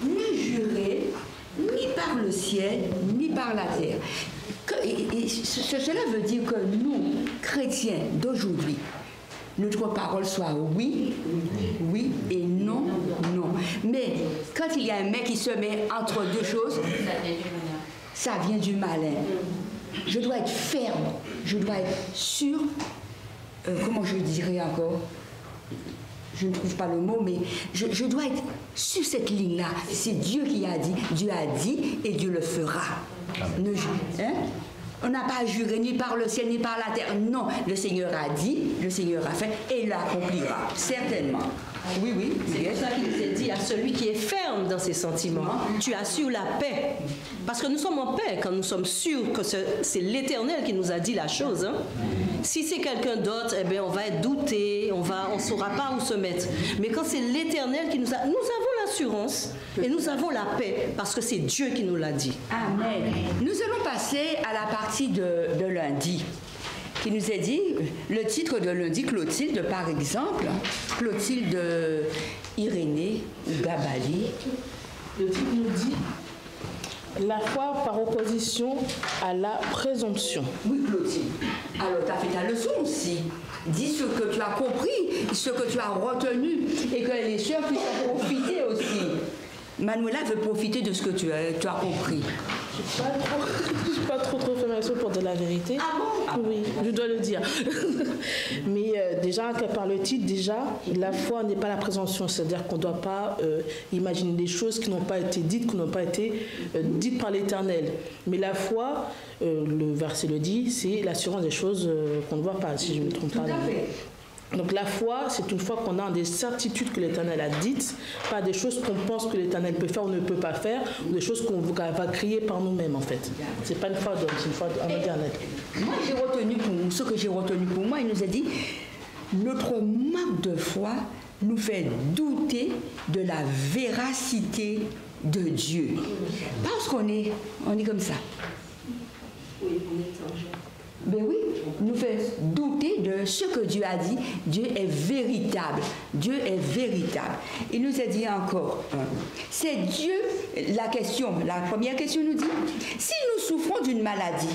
ne jurez ni par le ciel, ni par la terre. Cela veut dire que nous, chrétiens d'aujourd'hui, notre parole soit oui, oui et non, non. Mais quand il y a un mec qui se met entre deux choses, ça vient du malin. Je dois être ferme, je dois être sûr, comment je dirais encore? Je ne trouve pas le mot, mais je dois être sur cette ligne-là. C'est Dieu qui a dit et Dieu le fera. Ne, hein? On n'a pas juré ni par le ciel ni par la terre. Non, le Seigneur a dit, le Seigneur a fait et il l'accomplira, certainement. Oui, oui. C'est pour ça qu'il nous a dit à celui qui est ferme dans ses sentiments, tu assures la paix. Parce que nous sommes en paix quand nous sommes sûrs que c'est l'Éternel qui nous a dit la chose. Hein. Si c'est quelqu'un d'autre, eh bien, on va être douté, on ne saura pas où se mettre. Mais quand c'est l'Éternel qui nous a... Nous avons l'assurance et nous avons la paix parce que c'est Dieu qui nous l'a dit. Amen. Nous allons passer à la partie de lundi, qui nous est dit, le titre de lundi, Clotilde par exemple, Clotilde Irénée ou Gabali. Le titre nous dit la foi par opposition à la présomption. Oui, Clotilde. Alors, tu as fait ta leçon aussi. Dis ce que tu as compris, ce que tu as retenu, et que les sœurs puissent en profiter aussi. Manuela veut profiter de ce que tu as compris. Je ne suis pas trop fait ma leçon pour dire la vérité. Ah bon? Oui, je dois le dire. Mais déjà, par le titre, la foi n'est pas la présomption. C'est-à-dire qu'on ne doit pas imaginer des choses qui n'ont pas été dites, qui n'ont pas été dites par l'Éternel. Mais la foi, le verset le dit, c'est l'assurance des choses qu'on ne voit pas, si je ne me trompe pas. Tout à fait. Donc la foi, c'est une foi qu'on a des certitudes que l'Éternel a dites, pas des choses qu'on pense que l'Éternel peut faire ou ne peut pas faire, ou des choses qu'on va créer par nous-mêmes en fait. C'est pas une foi d'homme, c'est une foi d'Éternel. Moi, ce que j'ai retenu pour moi, il nous a dit, notre manque de foi nous fait douter de la véracité de Dieu. Parce qu'on est comme ça. Oui, on est en jeu. Ben oui, nous fait douter de ce que Dieu a dit. Dieu est véritable. Dieu est véritable. Il nous a dit encore, c'est Dieu, la première question nous dit, si nous souffrons d'une maladie,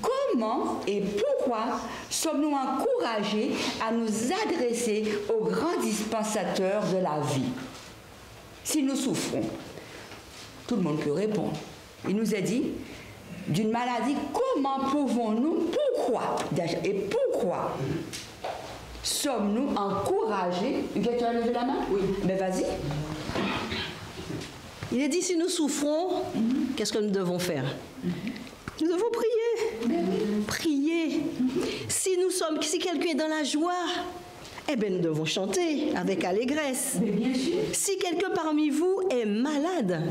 comment et pourquoi sommes-nous encouragés à nous adresser au grand dispensateur de la vie? Si nous souffrons, tout le monde peut répondre. Il nous a dit, d'une maladie, comment pouvons-nous, pourquoi sommes-nous encouragés? Tu as levé la main? Oui. Mais vas-y. Il est dit, si nous souffrons, qu'est-ce que nous devons faire? Nous devons prier. Prier. Si quelqu'un est dans la joie, eh bien, nous devons chanter avec allégresse. Mais bien sûr. Si quelqu'un parmi vous est malade,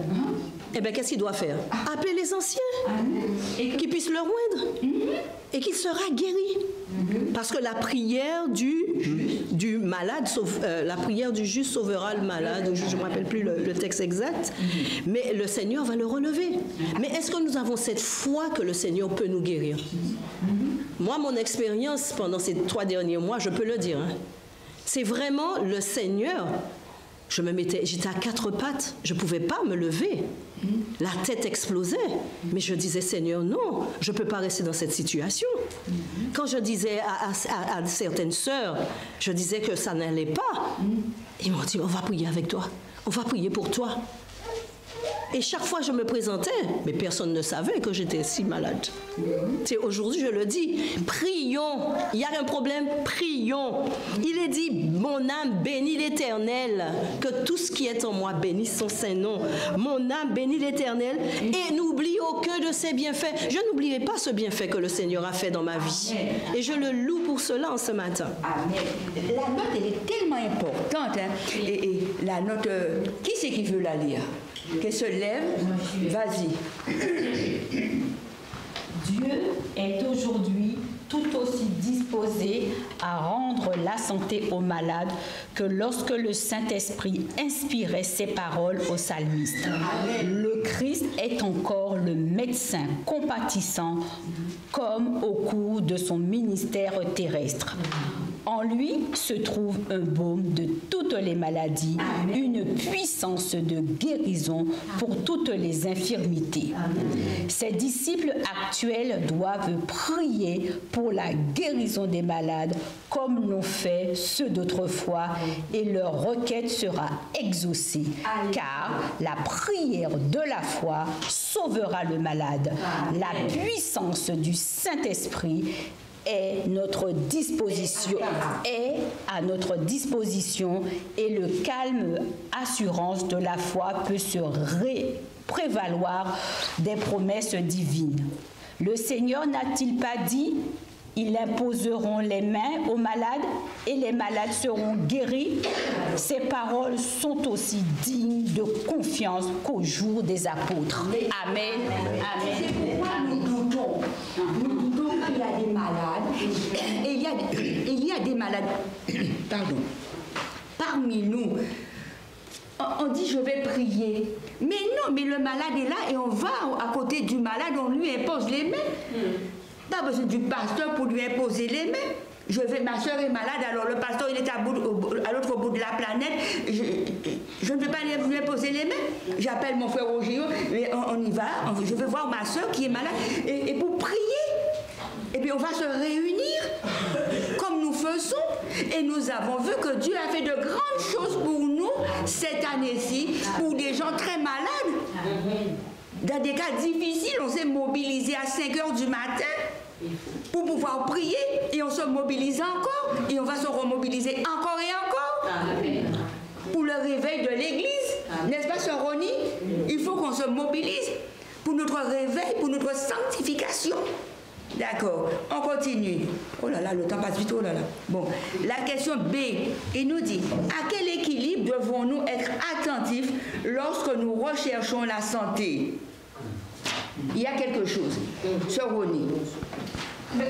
eh bien, qu'est-ce qu'il doit faire? Appeler les anciens, qui puissent le oindre, et qu'il sera guéri. Parce que la prière du malade, la prière du juste sauvera le malade, je ne me rappelle plus le texte exact, mais le Seigneur va le relever. Mais est-ce que nous avons cette foi que le Seigneur peut nous guérir? Moi, mon expérience pendant ces 3 derniers mois, je peux le dire, c'est vraiment le Seigneur. J'étais à 4 pattes, je ne pouvais pas me lever. La tête explosait. Mais je disais, Seigneur, non, je ne peux pas rester dans cette situation. Quand je disais à certaines sœurs, je disais que ça n'allait pas, ils m'ont dit, on va prier avec toi, on va prier pour toi. Et chaque fois je me présentais, mais personne ne savait que j'étais si malade. Aujourd'hui, je le dis, prions. Il y a un problème, prions. Il est dit, mon âme bénit l'Éternel, que tout ce qui est en moi bénisse son saint nom. Mon âme bénit l'Éternel et n'oublie aucun de ses bienfaits. Je n'oublierai pas ce bienfait que le Seigneur a fait dans ma vie. Et je le loue pour cela en ce matin. Amen. La note, elle est tellement importante. Et la note, qui c'est qui veut la lire? Qu'elle se lève, vas-y. Dieu est aujourd'hui tout aussi disposé à rendre la santé aux malades que lorsque le Saint-Esprit inspirait ses paroles aux psalmistes. Le Christ est encore le médecin compatissant comme au cours de son ministère terrestre. En lui se trouve un baume de toutes les maladies, une puissance de guérison pour toutes les infirmités. Ses disciples actuels doivent prier pour la guérison des malades comme l'ont fait ceux d'autrefois et leur requête sera exaucée, car la prière de la foi sauvera le malade. La puissance du Saint-Esprit est à notre disposition et le calme assurance de la foi peut se prévaloir des promesses divines. Le Seigneur n'a-t-il pas dit, ils imposeront les mains aux malades et les malades seront guéris? Ces paroles sont aussi dignes de confiance qu'au jour des apôtres. Amen. Amen. C'est pourquoi nous doutons. Nous doutons qu'il y a des malades. Et il y a des malades. Pardon. Parmi nous. On dit je vais prier. Mais non, mais le malade est là et on va à côté du malade, on lui impose les mains. Pas besoin du pasteur pour lui imposer les mains. Ma soeur est malade, alors le pasteur il est à l'autre bout de la planète. Je ne vais pas lui imposer les mains. J'appelle mon frère Roger, on y va, je vais voir ma soeur qui est malade. Et pour prier, et puis on va se réunir comme nous faisons. Et nous avons vu que Dieu a fait de grandes choses pour nous cette année-ci, pour des gens très malades. Dans des cas difficiles, on s'est mobilisé à 5 h du matin pour pouvoir prier et on se mobilise encore et on va se remobiliser encore et encore pour le réveil de l'église. N'est-ce pas, Sœur Ronnie? Il faut qu'on se mobilise pour notre réveil, pour notre sanctification. D'accord, on continue. Oh là là, le temps passe vite, oh là là. Bon, la question B, il nous dit, à quel équilibre devons-nous être attentifs lorsque nous recherchons la santé? Il y a quelque chose. Sœur Ronnie.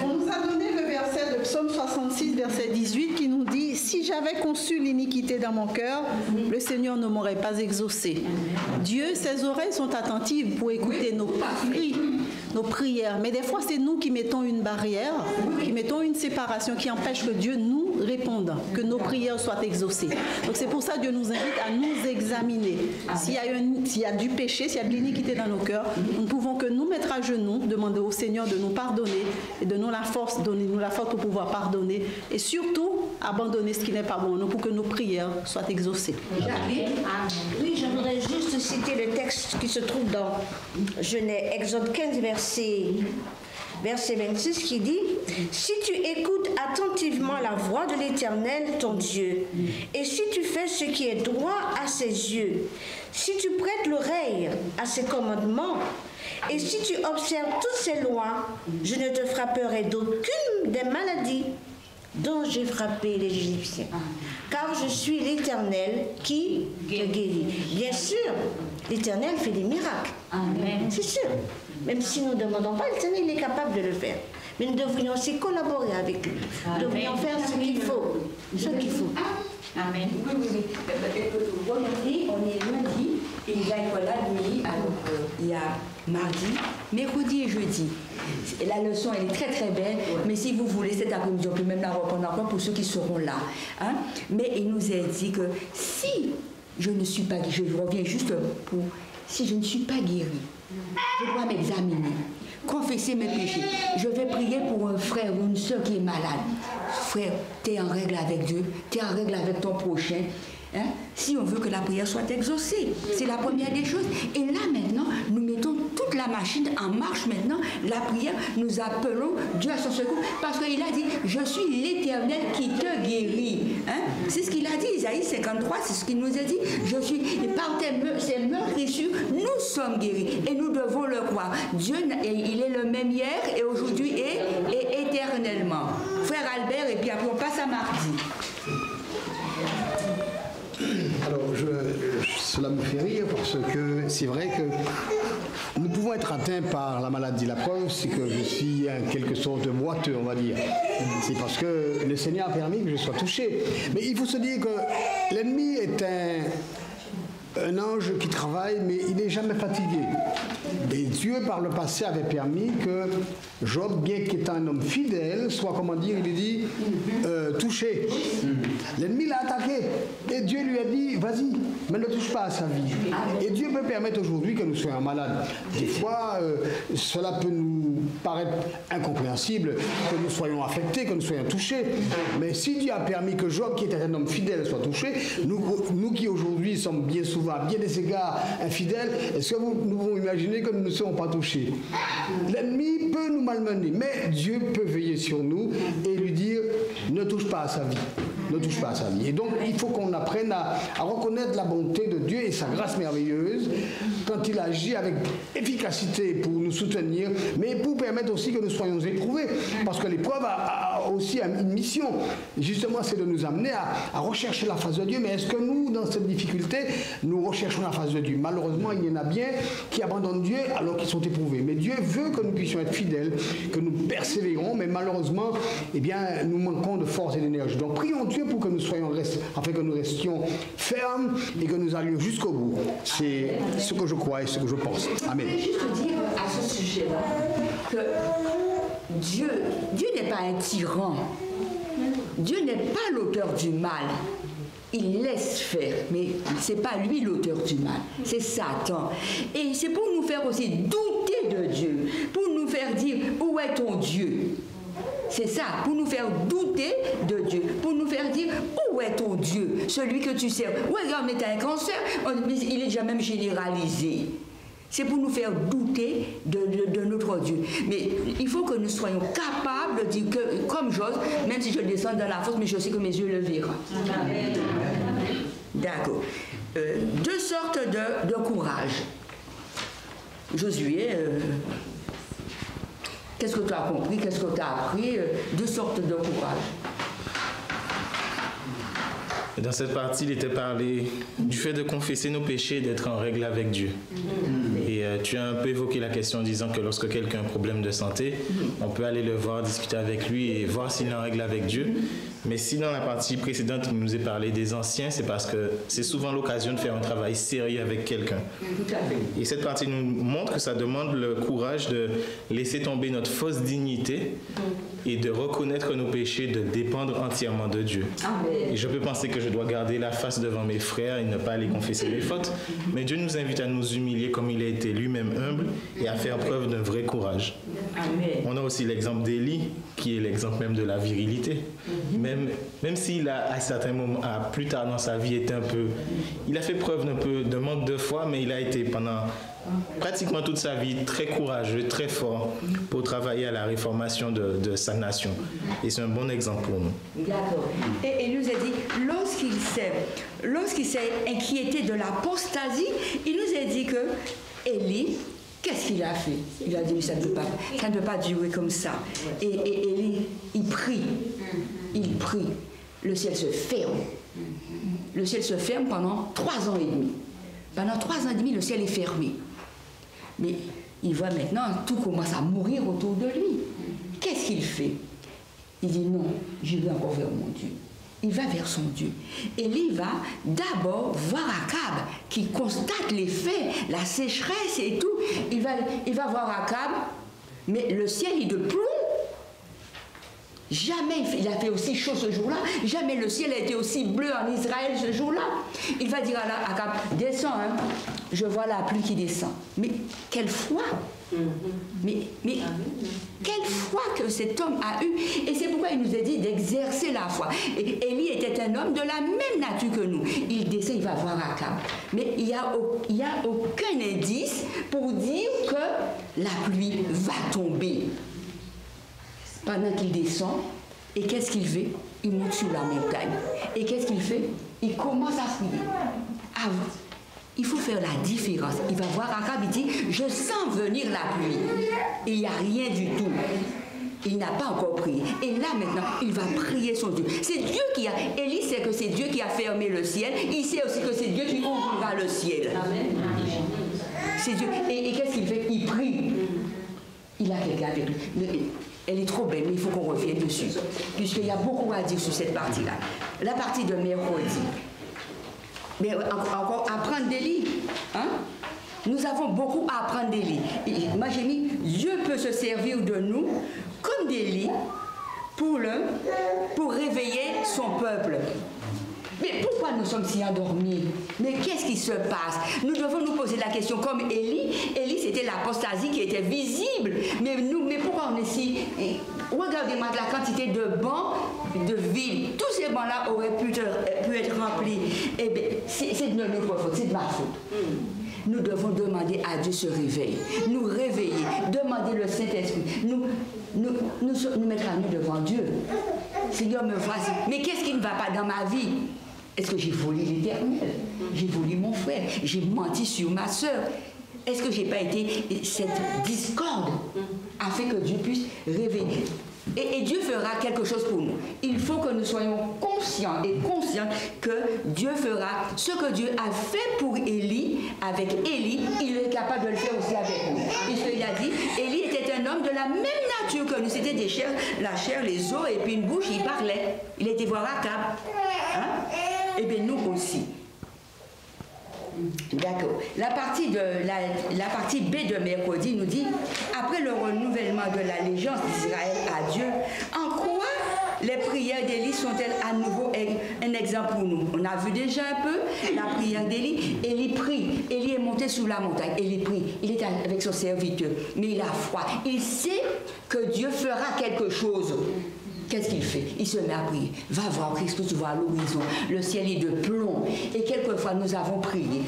On nous a donné le verset de Psaume 66, verset 18, qui nous dit « Si j'avais conçu l'iniquité dans mon cœur, le Seigneur ne m'aurait pas exaucé. » Dieu, ses oreilles sont attentives pour écouter nos cris, nos prières. Mais des fois, c'est nous qui mettons une barrière, qui mettons une séparation qui empêche que Dieu nous réponde, que nos prières soient exaucées. Donc c'est pour ça que Dieu nous invite à nous examiner. S'il y a du péché, s'il y a de l'iniquité dans nos cœurs, nous ne pouvons que nous mettre à genoux, demander au Seigneur de nous pardonner et de nous la force, donnez-nous la force pour pouvoir pardonner et surtout abandonner ce qui n'est pas bon nous pour que nos prières soient exaucées. Oui, je voudrais juste citer le texte qui se trouve dans Genèse, Exode 15, verset 26, qui dit « Si tu écoutes attentivement la voix de l'Éternel, ton Dieu, et si tu fais ce qui est droit à ses yeux, si tu prêtes l'oreille à ses commandements, et si tu observes toutes ces lois, je ne te frapperai d'aucune des maladies dont j'ai frappé les Égyptiens. Car je suis l'Éternel qui te guérit. » Bien sûr, l'Éternel fait des miracles. Amen. C'est sûr. Même si nous ne demandons pas, l'Éternel il est capable de le faire. Mais nous devrions aussi collaborer avec lui. Nous devrions faire ce qu'il faut. Ce qu'il faut. Amen. Oui. Regardez, on est lundi et il va être là demi, alors il y a mardi, mercredi et jeudi. Et la leçon, elle est très très belle, mais si vous voulez, cet après-midi, on peut même la reprendre encore pour ceux qui seront là. Hein? Mais il nous a dit que si je ne suis pas guéri, je reviens juste pour, si je ne suis pas guéri, je dois m'examiner, confesser mes péchés. Je vais prier pour un frère ou une soeur qui est malade. Frère, tu es en règle avec Dieu, tu es en règle avec ton prochain. Hein? Si on veut que la prière soit exaucée, c'est la première des choses. Et là maintenant, nous mettons toute la machine en marche maintenant. La prière, nous appelons Dieu à son secours parce qu'il a dit « Je suis l'Éternel qui te guérit. Hein? » C'est ce qu'il a dit, Isaïe 53, c'est ce qu'il nous a dit. Je suis, et par ces meurtrissures, nous sommes guéris et nous devons le croire. Dieu, il est le même hier et aujourd'hui et éternellement. Frère Albert, et puis après on passe à mardi. Alors, cela me fait rire parce que c'est vrai que nous pouvons être atteints par la maladie. La preuve, c'est que je suis en quelque sorte boiteux, on va dire. C'est parce que le Seigneur a permis que je sois touché. Mais il faut se dire que l'ennemi est un ange qui travaille, mais il n'est jamais fatigué. Et Dieu, par le passé, avait permis que Job, bien qu'étant un homme fidèle, soit, comment dire, il dit, touché. L'ennemi l'a attaqué. Et Dieu lui a dit, vas-y, mais ne touche pas à sa vie. Et Dieu peut permettre aujourd'hui que nous soyons malades. Des fois, cela peut nous paraître incompréhensible, que nous soyons affectés, que nous soyons touchés. Mais si Dieu a permis que Job, qui était un homme fidèle, soit touché, nous qui aujourd'hui sommes bien souvent, à bien des égards, infidèles, est-ce que nous pouvons imaginer que nous ne serons pas touchés? L'ennemi peut nous malmener, mais Dieu peut veiller sur nous et lui dire, ne touche pas à sa vie. ne touche pas à sa vie. Et donc, il faut qu'on apprenne à reconnaître la bonté de Dieu et sa grâce merveilleuse quand il agit avec efficacité pour nous soutenir, mais pour permettre aussi que nous soyons éprouvés. Parce que l'épreuve a aussi une mission. Justement, c'est de nous amener à rechercher la face de Dieu. Mais est-ce que nous, dans cette difficulté, nous recherchons la face de Dieu? Malheureusement, il y en a bien qui abandonnent Dieu alors qu'ils sont éprouvés. Mais Dieu veut que nous puissions être fidèles, que nous persévérons, mais malheureusement, eh bien, nous manquons de force et d'énergie. Donc, prions Dieu pour que nous soyons afin que nous restions fermes et que nous allions jusqu'au bout. C'est ce que je crois et ce que je pense. Amen. Je voulais juste dire à ce sujet-là que Dieu n'est pas un tyran. Dieu n'est pas l'auteur du mal. Il laisse faire, mais ce n'est pas lui l'auteur du mal, c'est Satan. Et c'est pour nous faire aussi douter de Dieu, pour nous faire dire où est ton Dieu. C'est ça, pour nous faire douter de Dieu, pour nous faire dire où est ton Dieu, celui que tu sers. Ouais, regarde, mais tu as un cancer, il est déjà même généralisé. C'est pour nous faire douter de notre Dieu. Mais il faut que nous soyons capables de dire que, comme Job, même si je descends dans la fosse, mais je sais que mes yeux le verront. D'accord. Deux sortes de courage. Josué, qu'est-ce que tu as compris? Qu'est-ce que tu as appris? Deux sortes de courage. Dans cette partie, il était parlé du fait de confesser nos péchés et d'être en règle avec Dieu. Et tu as un peu évoqué la question en disant que lorsque quelqu'un a un problème de santé, on peut aller le voir, discuter avec lui et voir s'il est en règle avec Dieu. Mais si dans la partie précédente, il nous est parlé des anciens, c'est parce que c'est souvent l'occasion de faire un travail sérieux avec quelqu'un. Et cette partie nous montre que ça demande le courage de laisser tomber notre fausse dignité et de reconnaître nos péchés, de dépendre entièrement de Dieu. Et je peux penser que je dois garder la face devant mes frères et ne pas aller confesser mes fautes. Mais Dieu nous invite à nous humilier comme il a été lui-même humble et à faire preuve d'un vrai courage. On a aussi l'exemple d'Élie, qui est l'exemple même de la virilité. Même s'il a, à certains moments, plus tard dans sa vie, il a fait preuve de manque de foi, mais il a été pendant pratiquement toute sa vie très courageux, très fort pour travailler à la réformation de sa nation. Et c'est un bon exemple pour nous. D'accord. Et il nous a dit, lorsqu'il s'est inquiété de l'apostasie, il nous a dit que Élie, qu'est-ce qu'il a fait? Il a dit, ça ne peut pas durer comme ça. Et Élie, il prie. Le ciel se ferme. Le ciel se ferme pendant 3 ans et demi. Pendant 3 ans et demi, le ciel est fermé. Mais il voit maintenant, tout commence à mourir autour de lui. Qu'est-ce qu'il fait? Il dit, non, je vais encore vers mon Dieu. Il va vers son Dieu. Élie va d'abord voir Akab, qui constate les faits, la sécheresse et tout. Il va voir Akab, mais le ciel est de plomb. Jamais il a fait aussi chaud ce jour-là, jamais le ciel a été aussi bleu en Israël ce jour-là. Il va dire à Akab, descends, hein, je vois la pluie qui descend. Mais quelle foi! Mais quelle foi que cet homme a eu! Et c'est pourquoi il nous a dit d'exercer la foi. Et Élie était un homme de la même nature que nous. Il descend, il va voir Akab. Mais il n'y a aucun indice pour dire que la pluie va tomber. Pendant qu'il descend, et qu'est-ce qu'il fait? Il monte sur la montagne. Et qu'est-ce qu'il fait? Il commence à prier. Ah, il faut faire la différence. Il va voir Akab, il dit, je sens venir la pluie. Et il n'y a rien du tout. Il n'a pas encore prié. Et là, maintenant, il va prier son Dieu. C'est Dieu qui a... Élie sait que c'est Dieu qui a fermé le ciel. Il sait aussi que c'est Dieu qui ouvrira le ciel. C'est Dieu. Et qu'est-ce qu'il fait? Il prie. Il a quelqu'un avec lui. Elle est trop belle, mais il faut qu'on revienne dessus. Puisqu'il y a beaucoup à dire sur cette partie-là. La partie de mercredi. Mais encore apprendre d'Élie. Hein? Nous avons beaucoup à apprendre d'Élie. Moi j'ai mis, Dieu peut se servir de nous comme d'Élie pour réveiller son peuple. Mais pourquoi nous sommes si endormis? Mais qu'est-ce qui se passe? Nous devons nous poser la question comme Élie. Élie, c'était l'apostasie qui était visible. Mais pourquoi on est si... Regardez-moi la quantité de bancs de ville. Tous ces bancs-là auraient pu être remplis. Eh bien, c'est de notre faute, c'est de ma faute. Nous devons demander à Dieu ce réveil, nous réveiller, demander le Saint-Esprit, nous mettre à nous devant Dieu. Seigneur me voici. Mais qu'est-ce qui ne va pas dans ma vie? Est-ce que j'ai volé l'Éternel? J'ai volé mon frère? J'ai menti sur ma soeur? Est-ce que j'ai pas été cette discorde afin que Dieu puisse révéler? Et Dieu fera quelque chose pour nous. Il faut que nous soyons conscients et conscients que Dieu fera ce que Dieu a fait pour Élie, avec Élie, il est capable de le faire aussi avec nous. Puisqu'il a dit, Élie était un homme de la même nature que nous. C'était des chairs, la chair, les os et puis une bouche, il parlait. Il était voir Akab. Hein? Et bien nous aussi. D'accord. La partie B de mercredi nous dit, après le renouvellement de l'allégeance d'Israël à Dieu, en quoi les prières d'Élie sont-elles à nouveau un exemple pour nous? On a vu déjà un peu la prière d'Élie. Élie prie. Élie est monté sur la montagne. Élie prie. Il est avec son serviteur. Mais il a froid. Il sait que Dieu fera quelque chose. Qu'est-ce qu'il fait? Il se met à prier. Va voir, qu'est-ce que tu vois à l'horizon? Le ciel est de plomb. Et quelquefois, nous avons prié.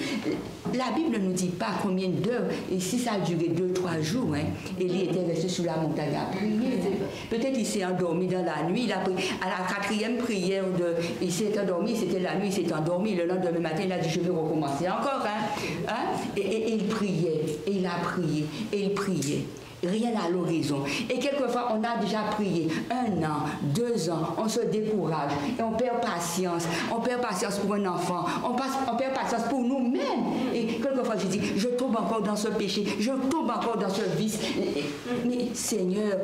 La Bible ne nous dit pas combien d'heures. Et si ça a duré 2-3 jours, hein, Élie était resté sur la montagne à prier. Hein. Peut-être il s'est endormi dans la nuit. Il a prié. À la 4e prière, il s'est endormi. C'était la nuit, il s'est endormi. Le lendemain matin, il a dit, je vais recommencer encore. Et il priait. Et il a prié. Et il priait. Rien à l'horizon. Et quelquefois, on a déjà prié 1 an, 2 ans, on se décourage et on perd patience. On perd patience pour un enfant, on perd patience pour nous-mêmes. Et quelquefois, je dis, je tombe encore dans ce péché, je tombe encore dans ce vice. Mais Seigneur,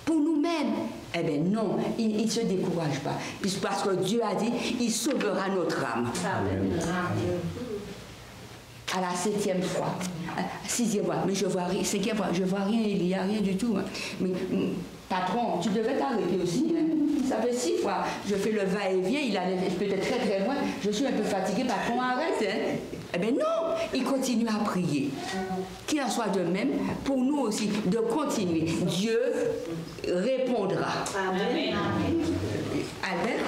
pour nous-mêmes, eh bien non, il ne se décourage pas. Parce que Dieu a dit, il sauvera notre âme. Amen. À la 7e fois, 6e fois, mais je vois rien, 5e fois, je vois rien, il n'y a rien du tout. Hein. Mais patron, tu devais t'arrêter aussi. Hein. Ça fait 6 fois, je fais le va-et-vient, il allait peut-être très très loin, je suis un peu fatiguée, patron, arrête. Hein. Eh bien non, il continue à prier. Qu'il en soit de même, pour nous aussi, de continuer. Dieu répondra. Amen. Albert?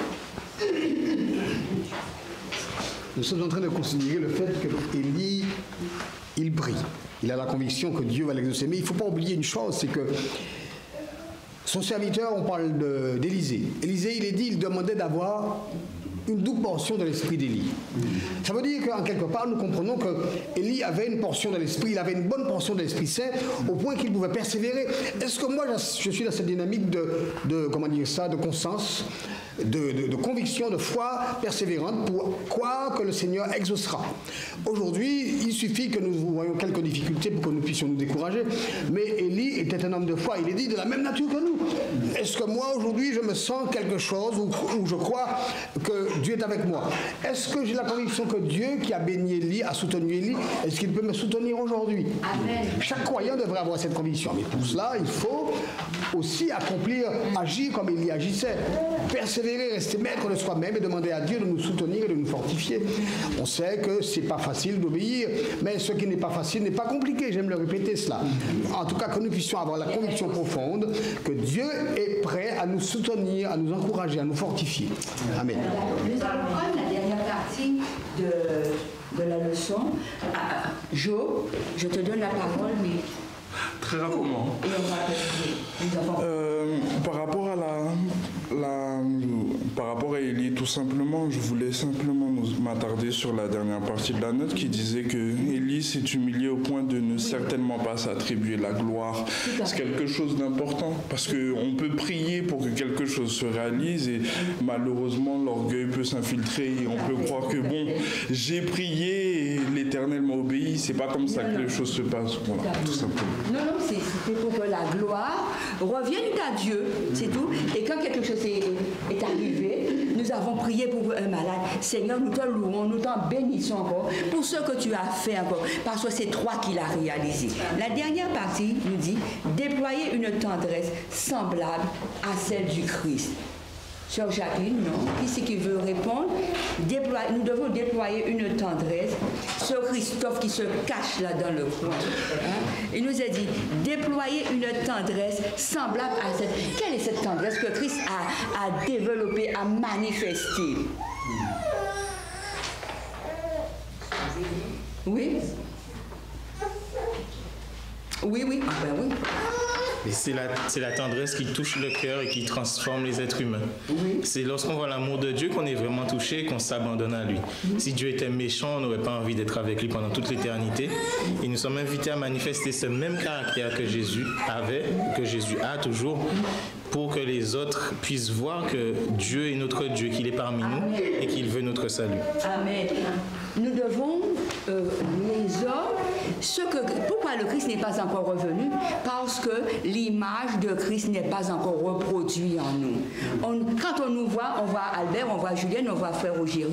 Nous sommes en train de considérer le fait qu'Élie, il prie. Il a la conviction que Dieu va l'exaucer. Mais il ne faut pas oublier une chose, c'est que son serviteur, on parle d'Élisée. Élisée, il demandait d'avoir une double portion de l'esprit d'Élie. Ça veut dire qu'en quelque part, nous comprenons qu'Élie avait une portion de l'esprit, il avait une bonne portion de l'Esprit Saint, au point qu'il pouvait persévérer. Est-ce que moi, je suis dans cette dynamique de conscience, de conviction, de foi persévérante pour croire que le Seigneur exaucera? Aujourd'hui, il suffit que nous voyons quelques difficultés pour que nous puissions nous décourager, mais Élie était un homme de foi, il est dit de la même nature que nous. Est-ce que moi, aujourd'hui, je me sens quelque chose où je crois que Dieu est avec moi? Est-ce que j'ai la conviction que Dieu qui a béni Élie, a soutenu Élie, est-ce qu'il peut me soutenir aujourd'hui? Amen. Chaque croyant devrait avoir cette conviction. Mais pour cela, il faut aussi accomplir, agir comme Élie agissait. Persévérer, rester maître de soi-même et demander à Dieu de nous soutenir et de nous fortifier. On sait que c'est pas facile d'obéir, mais ce qui n'est pas facile n'est pas compliqué, j'aime le répéter cela. En tout cas, que nous puissions avoir la conviction profonde que Dieu est prêt à nous soutenir, à nous encourager, à nous fortifier. Amen. Nous allons prendre la dernière partie de la leçon. Jo, je te donne la parole, mais... Très rapidement. Par rapport à Élie, tout simplement, je voulais simplement m'attarder sur la dernière partie de la note qui disait que Élie s'est humilié au point de ne certainement pas s'attribuer la gloire. C'est quelque chose d'important parce qu'on peut prier pour que quelque chose se réalise et malheureusement l'orgueil peut s'infiltrer et on peut croire que bon, j'ai prié et l'Éternel m'a obéi. C'est pas comme ça que les choses se passent. Voilà, tout simplement. Non, c'était pour que la gloire revienne à Dieu, c'est tout. Et quand quelque chose est arrivé, nous avons prié pour un malade. Seigneur, nous te louons, nous t'en bénissons encore pour ce que tu as fait encore, parce que c'est toi qui l'as réalisé. La dernière partie nous dit déployer une tendresse semblable à celle du Christ. Sœur Jacqueline, non. Qui c'est qui veut répondre? Nous devons déployer une tendresse. Sœur Christophe qui se cache là dans le coin. Hein? Il nous a dit déployer une tendresse semblable à cette... Quelle est cette tendresse que Christ a développée, a manifestée? Oui? Oui. Ah ben oui. C'est la tendresse qui touche le cœur et qui transforme les êtres humains. C'est lorsqu'on voit l'amour de Dieu qu'on est vraiment touché et qu'on s'abandonne à lui. Si Dieu était méchant, on n'aurait pas envie d'être avec lui pendant toute l'éternité. Et nous sommes invités à manifester ce même caractère que Jésus avait, que Jésus a toujours, pour que les autres puissent voir que Dieu est notre Dieu, qu'il est parmi nous et qu'il veut notre salut. Amen. Nous devons, les hommes, pourquoi le Christ n'est pas encore revenu? Parce que l'image de Christ n'est pas encore reproduite en nous. Quand on nous voit, on voit Albert, on voit Julienne, on voit Frère Rogerio,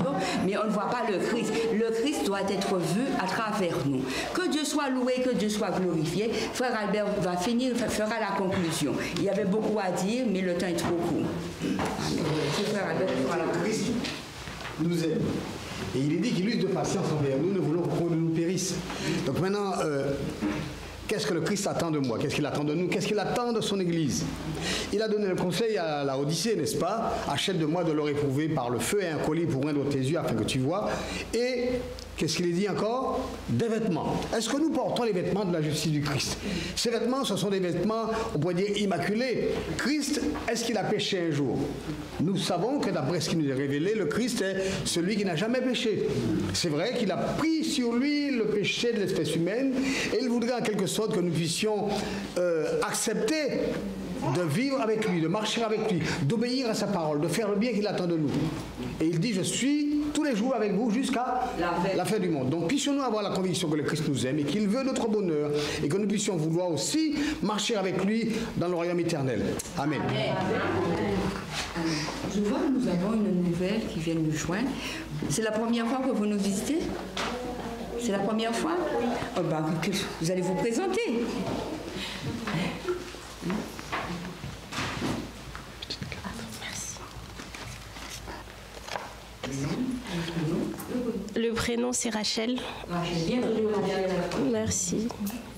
mais on ne voit pas le Christ. Le Christ doit être vu à travers nous. Que Dieu soit loué, que Dieu soit glorifié. Frère Albert fera la conclusion. Il y avait beaucoup à dire, mais le temps est trop court. Frère Albert fera la conclusion. Nous aime. Et il est dit qu'il use de patience envers nous, ne voulons qu'on nous périsse. Donc maintenant, qu'est-ce que le Christ attend de moi? Qu'est-ce qu'il attend de nous? Qu'est-ce qu'il attend de son Église? Il a donné le conseil à la Odyssée, n'est-ce pas? Achète de moi de l'or éprouvé par le feu et un collier pour oindre tes yeux afin que tu vois. Et qu'est-ce qu'il est dit encore? Des vêtements. Est-ce que nous portons les vêtements de la justice du Christ? Ces vêtements, ce sont des vêtements, on pourrait dire, immaculés. Christ, est-ce qu'il a péché un jour? Nous savons que d'après ce qui nous est révélé, le Christ est celui qui n'a jamais péché. C'est vrai qu'il a pris sur lui le péché de l'espèce humaine et il voudrait en quelque sorte que nous puissions accepter de vivre avec lui, de marcher avec lui, d'obéir à sa parole, de faire le bien qu'il attend de nous. Et il dit, je suis tous les jours avec vous jusqu'à la fin du monde. Donc puissions-nous avoir la conviction que le Christ nous aime et qu'il veut notre bonheur et que nous puissions vouloir aussi marcher avec lui dans le royaume éternel. Amen. Je vois que nous avons une nouvelle qui vient nous joindre. C'est la première fois que vous nous visitez? C'est la première fois? Oh ben, vous allez vous présenter. Le prénom c'est Rachel. Bienvenue au Mondial. Merci.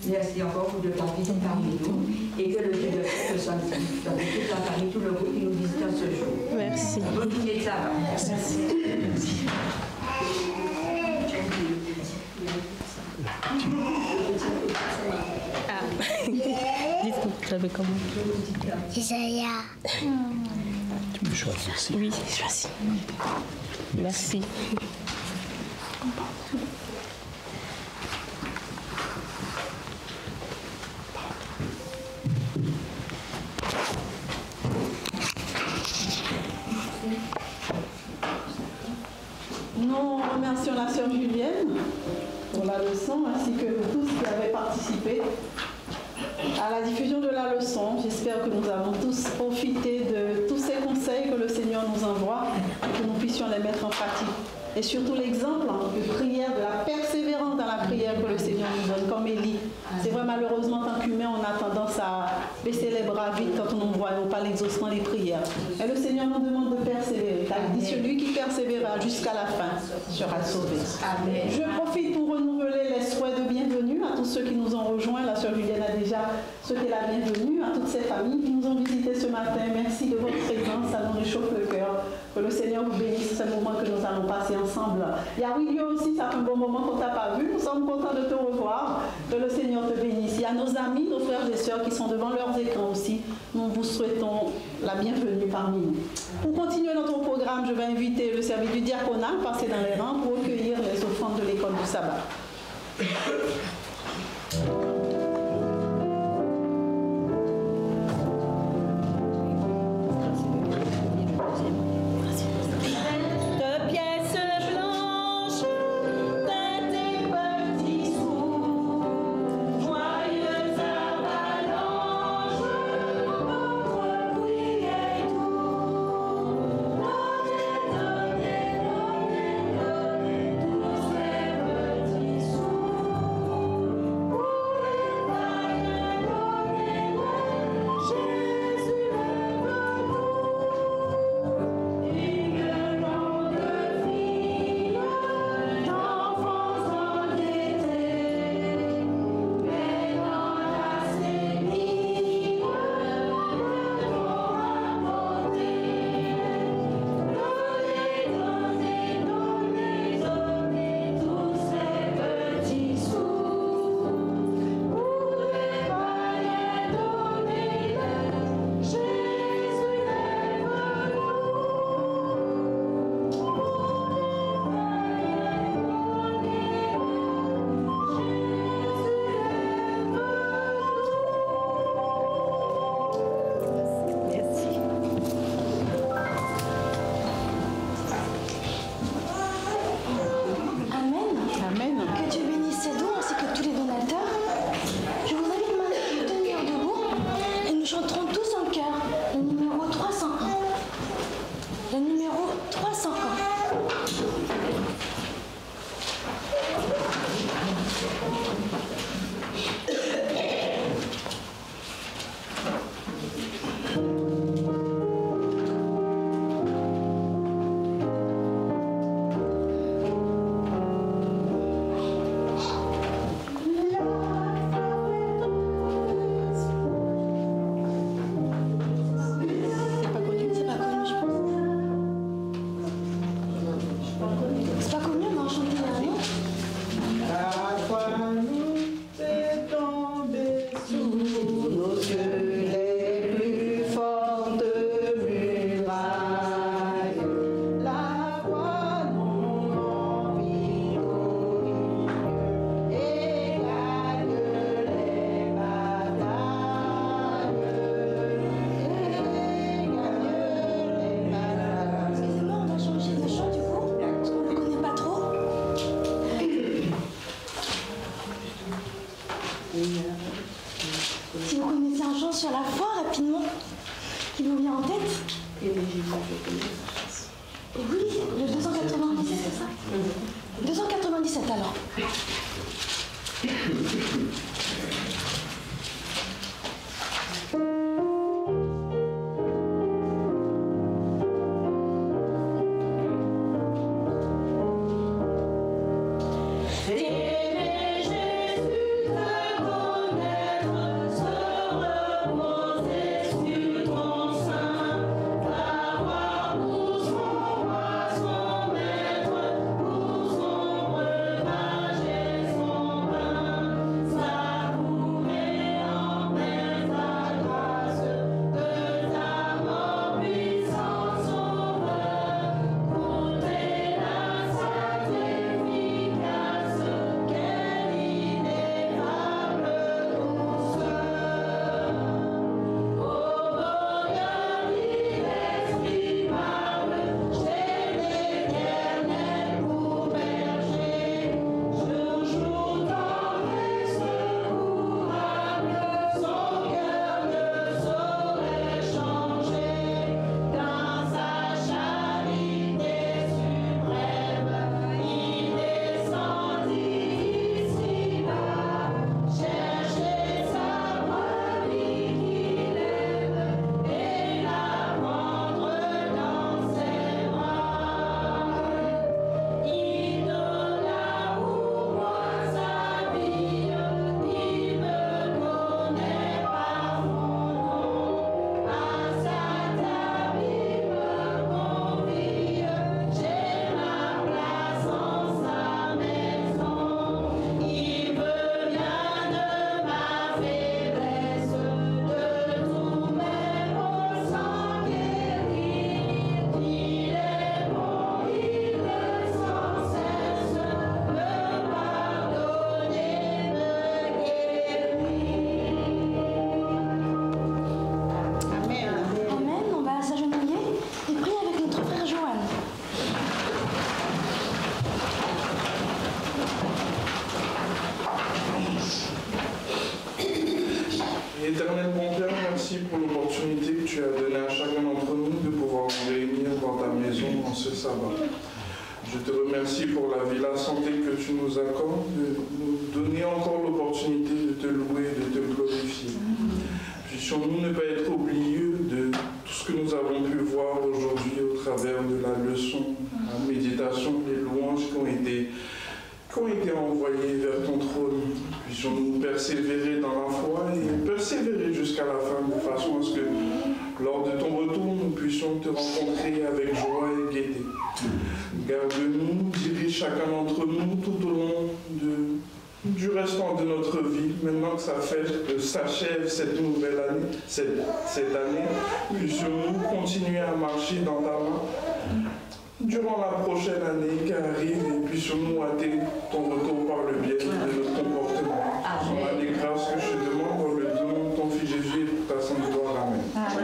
Merci encore pour de ta visite parmi nous et que le Dieu de paix soit dans toute la famille, tout le groupe qui nous visite ce jour. Merci. Bonne journée de sabbat. Merci. Dites-moi, je l'avais comment? Isaiah. Tu me choisis aussi. Oui, j'ai choisi. Merci. Nous remercions la sœur Julienne pour la leçon, ainsi que tous qui avaient participé à la diffusion de la leçon. J'espère que nous avons tous profité de tous ces conseils que le Seigneur nous envoie et que nous puissions les mettre en pratique. Et surtout l'exemple de prière, de la persévérance dans la prière que le Seigneur nous donne, comme Élie. C'est vrai, malheureusement, en tant qu'humain, on a tendance à baisser les bras vite quand nous ne voyons pas l'exaucement des prières. Et le Seigneur nous demande de persévérer. Il dit, celui qui persévérera jusqu'à la fin sera sauvé. Amen. Je profite pour renouveler les souhaits de bienvenue à tous ceux qui nous ont rejoints. La sœur Julienne a déjà souhaité la bienvenue à toutes ces familles qui nous ont visités ce matin. Merci de votre présence, ça nous réchauffe le cœur. Que le Seigneur vous bénisse ce moment que nous allons passer ensemble. Il y a William aussi, ça fait un bon moment qu'on ne t'a pas vu. Nous sommes contents de te revoir. Que le Seigneur te bénisse. Il y a nos amis, nos frères et sœurs qui sont devant leurs écrans aussi. Nous vous souhaitons la bienvenue parmi nous. Pour continuer notre programme, je vais inviter le service du diaconat à passer dans les rangs pour recueillir les offrandes de l'école du sabbat. Pour Éternel bon Père, merci pour l'opportunité que tu as donnée à chacun d'entre nous de pouvoir nous réunir dans ta maison en ce sabbat. Je te remercie pour la vie, la santé que tu nous accordes, de nous donner encore l'opportunité de te louer, de te glorifier. Puissions-nous ne pas être oublieux de tout ce que nous avons pu voir aujourd'hui au travers de la leçon, la méditation, les louanges qui ont été envoyés vers ton trône. Puissions-nous persévérer dans la foi et persévérer jusqu'à la fin, de façon à ce que, lors de ton retour, nous puissions te rencontrer avec joie et gaieté. Garde-nous, dirige chacun d'entre nous tout au long du restant de notre vie, maintenant que ça s'achève cette nouvelle année, cette année, puissions-nous continuer à marcher dans ta main durant la prochaine année qui arrive, et puissions-nous hâter ton retour par le biais de notre comportement. Voilà les grâces que je te demande dans le nom de ton Fils Jésus et pour ta sainte gloire. Amen. Amen.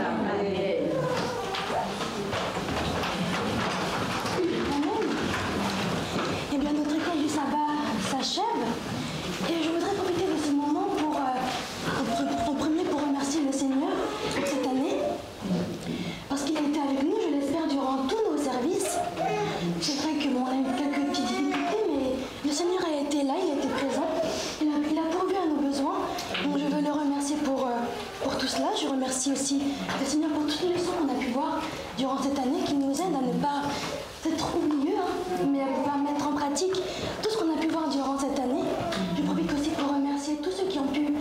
Eh bien, notre école du sabbat s'achève, et je voudrais profiter de ce moment pour, en premier, pour remercier le Seigneur pour cette année, parce qu'il a été avec nous, je l'espère, durant tous nos services. C'est vrai qu'on a eu quelques petites difficultés, mais le Seigneur a été là, il a été présent, il a pourvu à nos besoins. Donc je veux le remercier pour tout cela. Je remercie aussi le Seigneur pour toutes les leçons qu'on a pu voir durant cette année, qui nous aident à ne pas être oublieux, mais à pouvoir mettre en pratique tout ce qu'on a pu voir durant cette année. Je profite aussi pour remercier tous ceux qui ont pu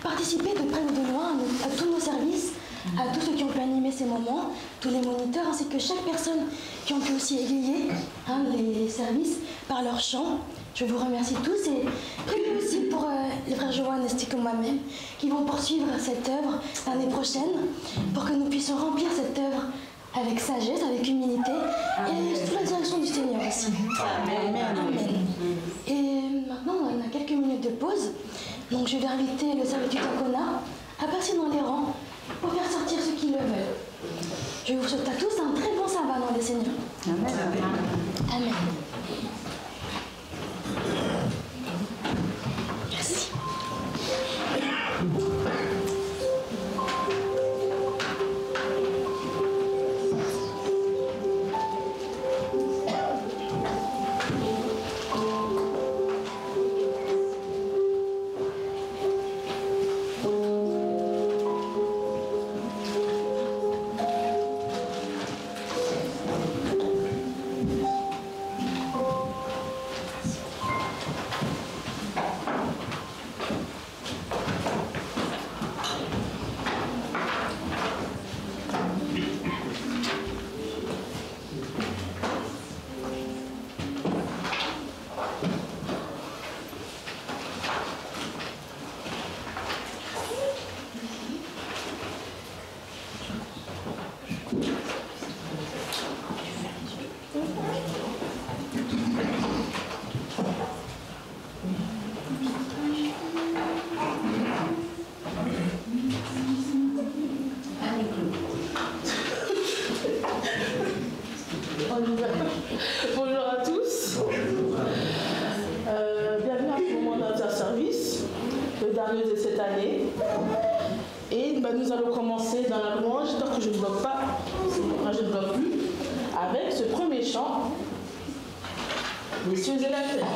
participer de près ou de loin à tous nos services, à tous ceux qui ont pu animer ces moments, tous les moniteurs, ainsi que chaque personne qui ont pu aussi égayer les services par leur chant. Je vous remercie tous et priez aussi pour les frères Joanne ainsi que moi-même qui vont poursuivre cette œuvre l'année prochaine pour que nous puissions remplir cette œuvre avec sagesse, avec humilité et sous la direction du Seigneur aussi. Amen. Amen. Et maintenant, on a quelques minutes de pause. Donc je vais inviter le service du diaconat à passer dans les rangs pour faire sortir ceux qui le veulent. Je vous souhaite à tous un très bon sabbat dans le Seigneur. Amen. Amen. Merci. période de cette année. Et nous allons commencer dans la louange, j'espère que je ne bloque pas, je ne bloque plus, avec ce premier chant, les cieux et la terre.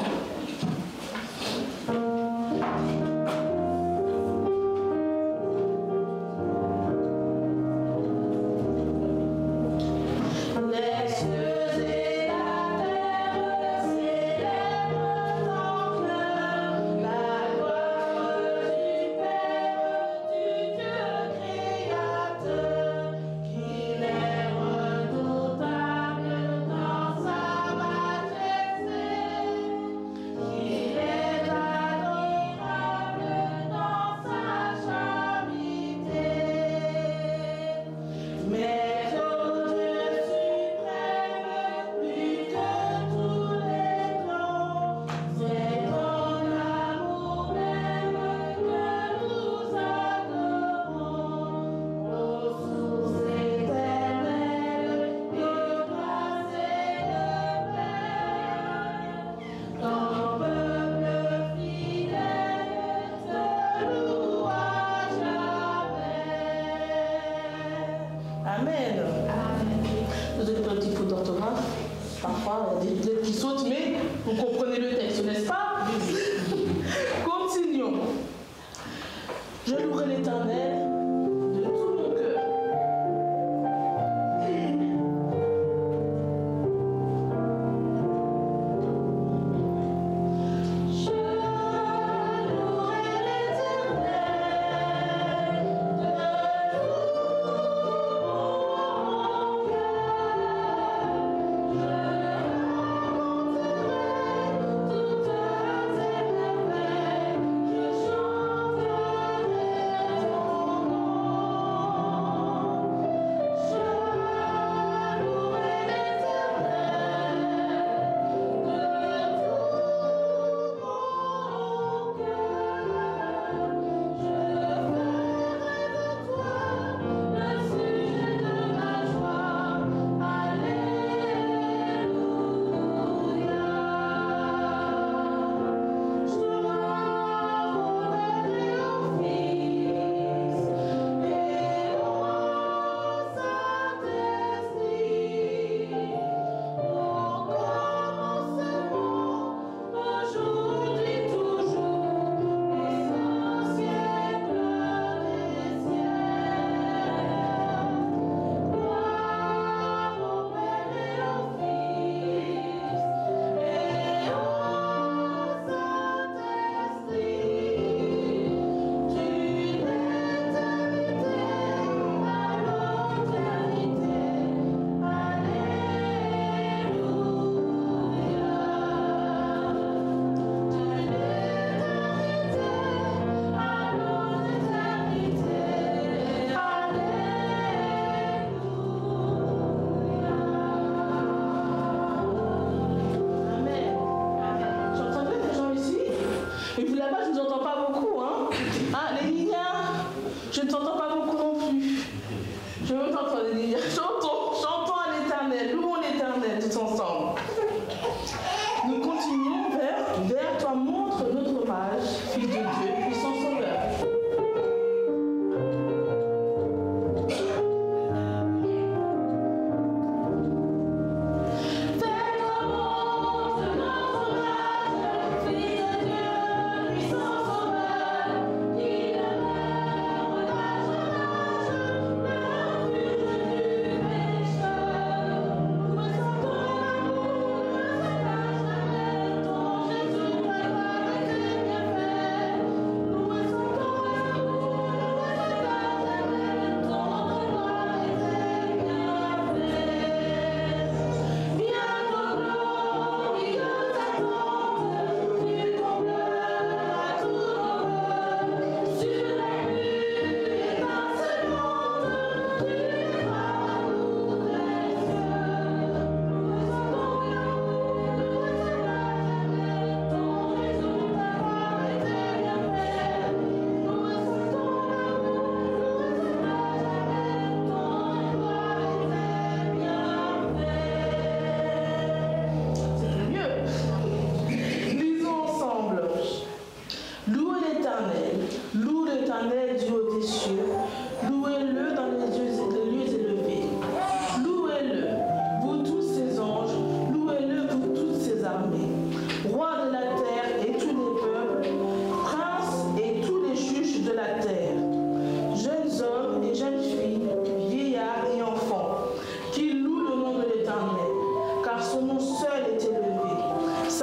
Chantons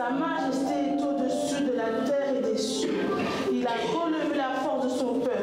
Sa majesté est au-dessus de la terre et des cieux. Il a relevé la force de son peuple.